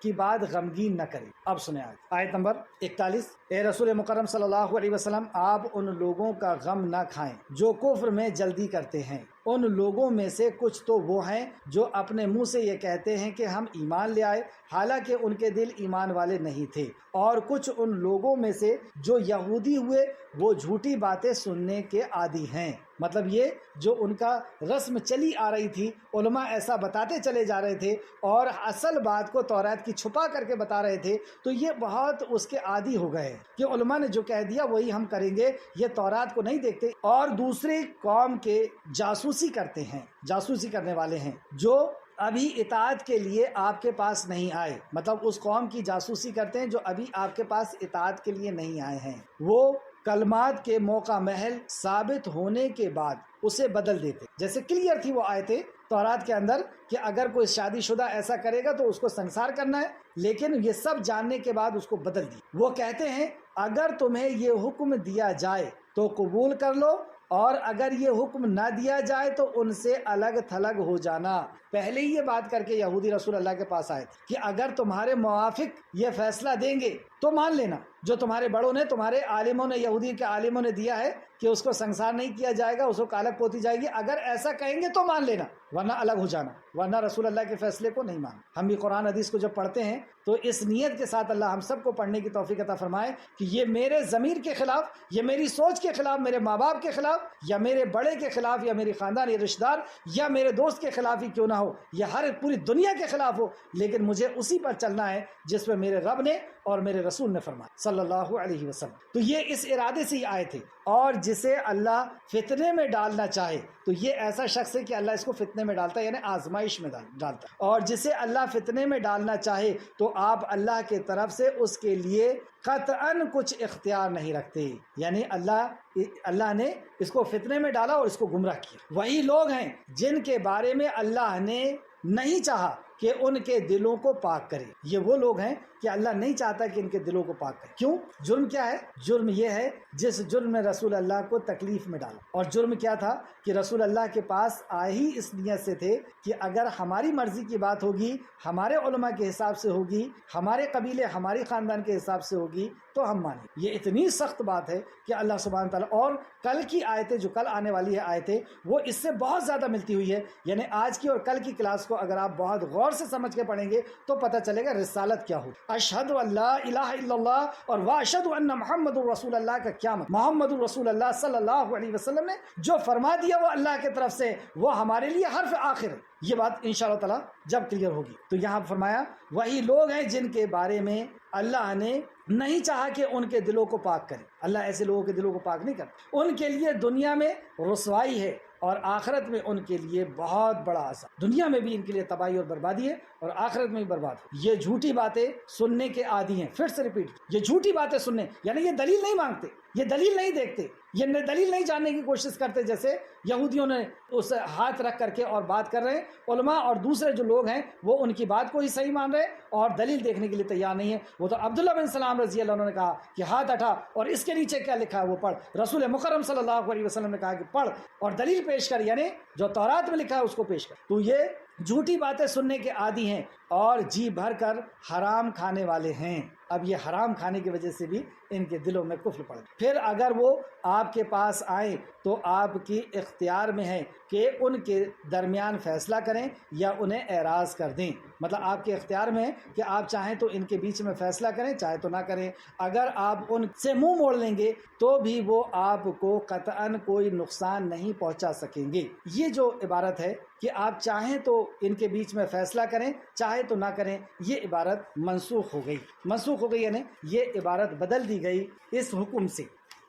کی بات غمگین نہ کرے۔ اب سنیں آیت نمبر 41، اے رسول مکرم صلی اللہ علیہ وسلم آپ ان لوگوں کا غم نہ کھائیں جو کفر میں جلدی کرتے ہیں، ان لوگوں میں سے کچھ تو وہ ہیں جو اپنے منہ سے یہ کہتے ہیں کہ ہم ایمان لے آئے، حالانکہ ان کے دل ایمان والے نہیں تھے، اور کچھ ان لوگوں میں سے جو یہودی ہوئے وہ جھوٹی باتیں سننے کے عادی ہیں۔ مطلب یہ جو ان کا رسم چلی آ رہی تھی، علماء ایسا بتاتے چلے جا رہے تھے اور اصل بات کو تورات کی چھپا کر کے بتا رہے تھے، تو یہ بہت اس کے عادی ہو گئے کہ علماء نے جو کہہ دیا وہی ہم کریں گے، یہ تورات کو نہیں دیکھتے اور دوسرے قوم کے جاسوسی کرتے ہیں، جاسوسی کرنے والے ہیں جو ابھی اطاعت کے لیے آپ کے پاس نہیں آئے، مطلب اس قوم کی جاسوسی کرتے ہیں جو ابھی آپ کے پاس اطاعت کے لیے نہیں آئے ہیں۔ وہ کلمات کے موقع محل ثابت ہونے کے بعد اسے بدل دیتے، جیسے کلیئر تھی وہ آیتیں تورات کے اندر کہ اگر کوئی شادی شدہ ایسا کرے گا تو اس کو سنسار کرنا ہے، لیکن یہ سب جاننے کے بعد اس کو بدل دی۔ وہ کہتے ہیں اگر تمہیں یہ حکم دیا جائے تو قبول کر لو، اور اگر یہ حکم نہ دیا جائے تو ان سے الگ تھلگ ہو جانا۔ پہلے ہی یہ بات کر کے یہودی رسول اللہ کے پاس آئے تھے کہ اگر تمہارے موافق یہ فیصلہ دیں گے تو مان لینا جو تمہارے بڑوں نے، تمہارے عالموں نے، یہودی کے عالموں نے دیا ہے کہ اس کو سنسار نہیں کیا جائے گا، اس کو کالک پوتی جائے گی، اگر ایسا کہیں گے تو مان لینا، ورنہ الگ ہو جانا، ورنہ رسول اللہ کے فیصلے کو نہیں ماننا۔ ہم بھی قرآن حدیث کو جب پڑھتے ہیں تو اس نیت کے ساتھ اللہ ہم سب کو پڑھنے کی توفیق عطا فرمائے کہ یہ میرے ضمیر کے خلاف، یہ میری سوچ کے خلاف، میرے ماں باپ کے خلاف، یا میرے بڑے کے خلاف، یا میری خاندانی رشتہ دار، یا میرے دوست کے خلاف ہی کیوں نہ ہو، یا ہر پوری دنیا کے خلاف ہو، لیکن مجھے اسی پر چلنا ہے جس پہ میرے رب نے اور میرے رسول نے فرمایا صلی اللہ علیہ وسلم۔ تو یہ اس ارادے سے ہی آئے تھے۔ اور جسے اللہ فتنے میں ڈالنا چاہے تو یہ ایسا شخص ہے کہ اللہ اس کو فتنے میں ڈالتا ہے، یعنی آزمائش میں ڈالتا ہے، اور جسے اللہ فتنے میں ڈالنا چاہے تو آپ اللہ کی طرف سے اس کے لیے قطعاً کچھ اختیار نہیں رکھتے، یعنی اللہ نے اس کو فتنے میں ڈالا اور اس کو گمراہ کیا۔ وہی لوگ ہیں جن کے بارے میں اللہ نے نہیں چاہا کہ ان کے دلوں کو پاک کرے۔ یہ وہ لوگ ہیں کہ اللہ نہیں چاہتا کہ ان کے دلوں کو پاک کرے۔ کیوں؟ جرم کیا ہے؟ جرم یہ ہے جس جرم میں رسول اللہ کو تکلیف میں ڈالا۔ اور جرم کیا تھا کہ رسول اللہ کے پاس آئے ہی اس نیت سے تھے کہ اگر ہماری مرضی کی بات ہوگی، ہمارے علماء کے حساب سے ہوگی، ہمارے قبیلے ہماری خاندان کے حساب سے ہوگی تو ہم مانیں۔ یہ اتنی سخت بات ہے کہ اللہ سبحانہ تعالیٰ، اور کل کی آیتیں جو کل آنے والی ہے آیتیں، وہ اس سے بہت زیادہ ملتی ہوئی ہے۔ یعنی آج کی اور کل کی کلاس کو اگر آپ بہت غور سے سمجھ کے پڑھیں گے تو پتہ چلے گا رسالت کیا ہو۔ اشہد ان لا الہ الا اللہ اور واشہد ان محمد رسول اللہ کا کیا مطلب؟ محمد رسول اللہ صلی اللہ علیہ وسلم نے جو فرما دیا وہ اللہ کی طرف سے، وہ ہمارے لیے حرف آخر ہے۔ یہ بات انشاءاللہ تعالی جب کلیئر ہوگی تو یہاں فرمایا وہی لوگ ہیں جن کے بارے میں اللہ نے نہیں چاہا کہ ان کے دلوں کو پاک کرے۔ اللہ ایسے لوگوں کے دلوں کو پاک نہیں کرتا۔ ان کے لیے دنیا میں رسوائی ہے اور آخرت میں ان کے لیے بہت بڑا عذاب۔ دنیا میں بھی ان کے لیے تباہی اور بربادی ہے اور آخرت میں بھی برباد ہو۔ یہ جھوٹی باتیں سننے کے عادی ہیں۔ پھر سے ریپیٹ، یہ جھوٹی باتیں سننے، یعنی یہ دلیل نہیں مانگتے، یہ دلیل نہیں دیکھتے، یہ دلیل نہیں جاننے کی کوشش کرتے، جیسے یہودیوں نے اس ہاتھ رکھ کر کے اور بات کر رہے ہیں۔ علماء اور دوسرے جو لوگ ہیں وہ ان کی بات کو ہی صحیح مان رہے اور دلیل دیکھنے کے لیے تیار نہیں ہے۔ وہ تو عبداللہ بن سلام رضی اللہ عنہ نے کہا کہ ہاتھ اٹھا اور اس کے نیچے کیا لکھا ہے وہ پڑھ۔ رسول مکرم صلی اللہ علیہ وسلم نے کہا کہ پڑھ اور دلیل پیش کر، یعنی جو تورات میں لکھا ہے اس کو پیش کر۔ تو یہ جھوٹی باتیں سننے کے عادی ہیں اور جی بھر کر حرام کھانے والے ہیں۔ اب یہ حرام کھانے کی وجہ سے بھی ان کے دلوں میں کفر پڑ گیا۔ پھر اگر وہ آپ کے پاس آئیں تو آپ کی اختیار میں ہے کہ ان کے درمیان فیصلہ کریں یا انہیں اعراض کر دیں۔ مطلب آپ کے اختیار میں ہے کہ آپ چاہیں تو ان کے بیچ میں فیصلہ کریں، چاہے تو نہ کریں۔ اگر آپ ان سے منہ موڑ لیں گے تو بھی وہ آپ کو قطعاً کوئی نقصان نہیں پہنچا سکیں گے۔ یہ جو عبارت ہے کہ آپ چاہیں تو ان کے بیچ میں فیصلہ کریں، چاہے تو نہ کریں، یہ عبارت منسوخ ہو گئی۔ منسوخ ہو گئی یعنی یہ عبارت بدل دی گئی اس حکم سے۔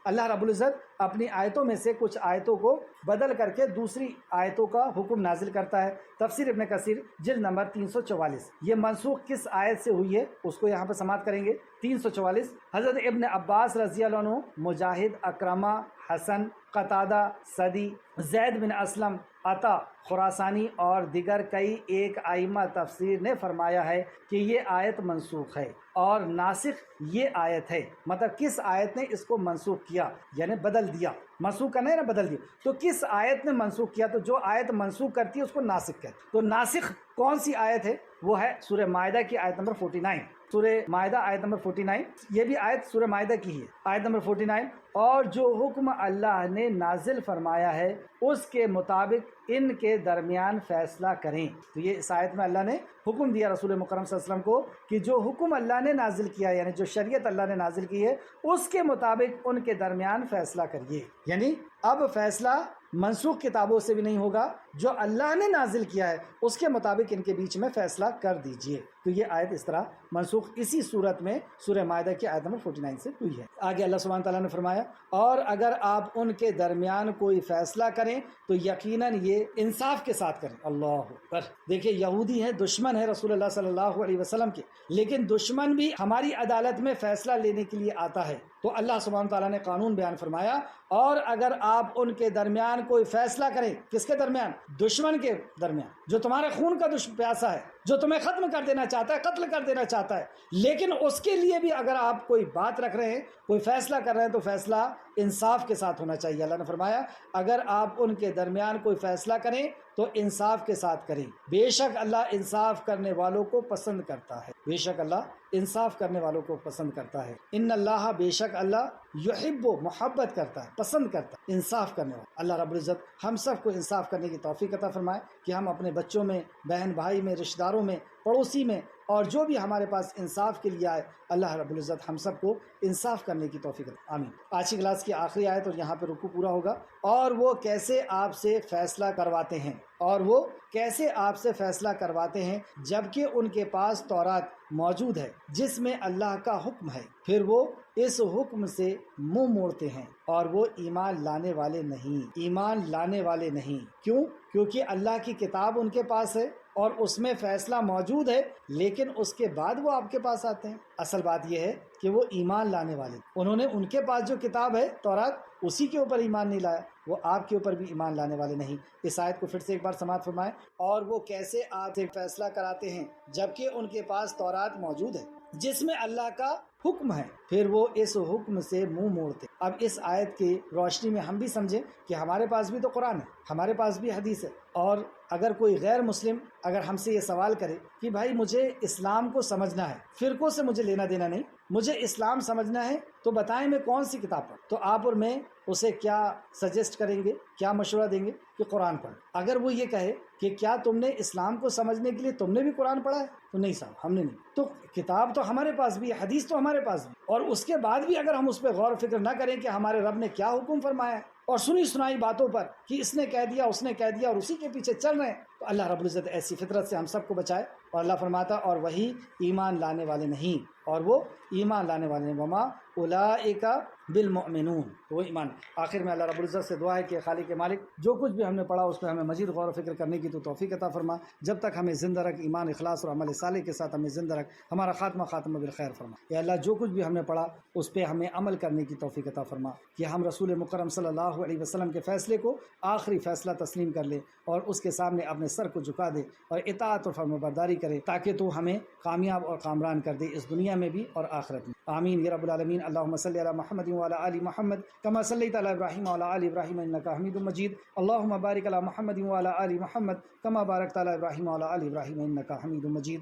اللہ رب العزت اپنی آیتوں میں سے کچھ آیتوں کو بدل کر کے دوسری آیتوں کا حکم نازل کرتا ہے۔ تفسیر ابن کثیر جلد نمبر 344، یہ منسوخ کس آیت سے ہوئی ہے اس کو یہاں پہ سماعت کریں گے۔ 344 حضرت ابن عباس رضی اللہ عنہ، مجاہد، اکرمہ، حسن، قتادہ، سدی، زید بن اسلم، عطا خراسانی اور دیگر کئی ایک ائمہ تفسیر نے فرمایا ہے کہ یہ آیت منسوخ ہے اور ناسخ یہ آیت ہے۔ مطلب کس آیت نے اس کو منسوخ کیا، یعنی بدل دیا۔ منسوخ کرنا ہے نا، بدل دیا۔ تو کس آیت نے منسوخ کیا؟ تو جو آیت منسوخ کرتی ہے اس کو ناسخ کہتے ہیں۔ تو ناسخ کون سی آیت ہے؟ وہ ہے سورہ مائدہ کی آیت نمبر 49۔ سورہ مائدہ آیت نمبر 49، یہ بھی آیت سورہ مائدہ کی ہے، آیت نمبر 49۔ اور جو حکم اللہ نے نازل فرمایا ہے اس کے مطابق ان کے درمیان فیصلہ کریں۔ تو یہ اس آیت میں اللہ نے حکم دیا رسول مکرم صلی اللہ علیہ وسلم کو کہ جو حکم اللہ نے نازل کیا، یعنی جو شریعت اللہ نے نازل کی ہے اس کے مطابق ان کے درمیان فیصلہ کریے۔ یعنی اب فیصلہ منسوخ کتابوں سے بھی نہیں ہوگا، جو اللہ نے نازل کیا ہے اس کے مطابق ان کے بیچ میں فیصلہ کر دیجئے۔ تو یہ آیت اس طرح منسوخ اسی صورت میں سورہ مائدہ کی آیت نمبر 49 سے ہوئی ہے۔ آگے اللہ سبحانہ تعالیٰ نے فرمایا اور اگر آپ ان کے درمیان کوئی فیصلہ کریں تو یقیناً یہ انصاف کے ساتھ کریں۔ اللہ اکبر! دیکھیں یہودی ہیں، دشمن ہے رسول اللہ صلی اللہ علیہ وسلم کے، لیکن دشمن بھی ہماری عدالت میں فیصلہ لینے کے لیے آتا ہے۔ تو اللہ سبحانہ تعالیٰ نے قانون بیان فرمایا اور اگر آپ ان کے درمیان کوئی فیصلہ کریں، کس کے درمیان؟ دشمن کے درمیان، جو تمہارے خون کا پیاسا ہے، جو تمہیں ختم کر دینا چاہتا ہے، قتل کر دینا چاہتا ہے، لیکن اس کے لیے بھی اگر آپ کوئی بات رکھ رہے ہیں، کوئی فیصلہ کر رہے ہیں تو فیصلہ انصاف کے ساتھ ہونا چاہیے۔ اللہ نے فرمایا اگر آپ ان کے درمیان کوئی فیصلہ کریں تو انصاف کے ساتھ کریں، بے شک اللہ انصاف کرنے والوں کو پسند کرتا ہے۔ بے شک اللہ انصاف کرنے والوں کو پسند کرتا ہے۔ ان اللہ، بے شک اللہ، یحب، محبت کرتا ہے، پسند کرتا ہے انصاف کرنے والا۔ اللہ رب العزت ہم سب کو انصاف کرنے کی توفیق عطا فرمائے کہ ہم اپنے بچوں میں، بہن بھائی میں، رشتہ داروں میں، پڑوسی میں اور جو بھی ہمارے پاس انصاف کے لیے آئے، اللہ رب العزت ہم سب کو انصاف کرنے کی توفیق عطا۔ آمین۔ آج کی کلاس کی آخری آیت اور یہاں پہ رکوع پورا ہوگا۔ اور وہ کیسے آپ سے فیصلہ کرواتے ہیں، اور وہ کیسے آپ سے فیصلہ کرواتے ہیں جبکہ ان کے پاس تورات موجود ہے جس میں اللہ کا حکم ہے، پھر وہ اس حکم سے منہ موڑتے ہیں اور وہ ایمان لانے والے نہیں، ایمان لانے والے نہیں۔ کیوں؟ کیونکہ اللہ کی کتاب ان کے پاس ہے اور اس میں فیصلہ موجود ہے، لیکن اس کے بعد وہ آپ کے پاس آتے ہیں۔ اصل بات یہ ہے کہ وہ ایمان لانے والے، انہوں نے ان کے پاس جو کتاب ہے تورات، اسی کے اوپر ایمان نہیں لایا، وہ آپ کے اوپر بھی ایمان لانے والے نہیں۔ اس آیت کو پھر سے ایک بار سماعت فرمائیں۔ اور وہ کیسے آپ سے فیصلہ کراتے ہیں جبکہ ان کے پاس تورات موجود ہے جس میں اللہ کا حکم ہے، پھر وہ اس حکم سے منہ موڑتے۔ اب اس آیت کی روشنی میں ہم بھی سمجھیں کہ ہمارے پاس بھی تو قرآن ہے، ہمارے پاس بھی حدیث ہے، اور اگر کوئی غیر مسلم اگر ہم سے یہ سوال کرے کہ بھائی مجھے اسلام کو سمجھنا ہے، فرقوں سے مجھے لینا دینا نہیں، مجھے اسلام سمجھنا ہے، تو بتائیں میں کون سی کتاب پڑھوں؟ تو آپ اور میں اسے کیا سجیسٹ کریں گے، کیا مشورہ دیں گے کہ قرآن پڑھ۔ اگر وہ یہ کہے کہ کیا تم نے اسلام کو سمجھنے کے لیے تم نے بھی قرآن پڑھا ہے، تو نہیں صاحب ہم نے نہیں۔ تو کتاب تو ہمارے پاس بھی ہے، حدیث تو ہمارے پاس بھی، اور اس کے بعد بھی اگر ہم اس پہ غور و فکر نہ کریں کہ ہمارے رب نے کیا حکم فرمایا ہے، اور سنی سنائی باتوں پر کہ اس نے کہہ دیا، اس نے کہہ دیا، اور اسی کے پیچھے چل رہے ہیں، تو اللہ رب العزت ایسی فطرت سے ہم سب کو بچائے۔ اور اللہ فرماتا اور وہی ایمان لانے والے نہیں، اور وہ ایمان لانے والے ہیں، وما اولئک بالمؤمنون، تو وہ ایمان۔ آخر میں اللہ رب العزت سے دعا ہے کہ خالق مالک جو کچھ بھی ہم نے پڑھا اس پہ ہمیں مزید غور و فکر کرنے کی تو توفیق عطا فرما، جب تک ہمیں زندہ رکھ، ایمان، اخلاص اور عمل صالح کے ساتھ ہمیں زندہ رکھ، ہمارا خاتمہ بالخیر فرما۔ یا اللہ جو کچھ بھی ہم نے پڑھا اس پہ ہمیں عمل کرنے کی توفیق عطا فرما کہ ہم رسول مکرم صلی اللہ علیہ وسلم کے فیصلے کو آخری فیصلہ تسلیم کر لے اور اس کے سامنے اپنے سر کو جھکا دے اور اطاعت اور فرمانبرداری کرے، تاکہ تو ہمیں کامیاب اور کامران کر دے اس دنیا میں بھی اور آخرت میں۔ آمین یا رب العالمین۔ اللہم صلی علی محمد وعلی آل محمد کما صلیت علی ابراہیم وعلی آل ابراہیم انک حمید مجید۔ اللہم بارک علی محمد وعلی آل محمد کما بارکت علی ابراہیم وعلی آل ابراہیم انک حمید مجید۔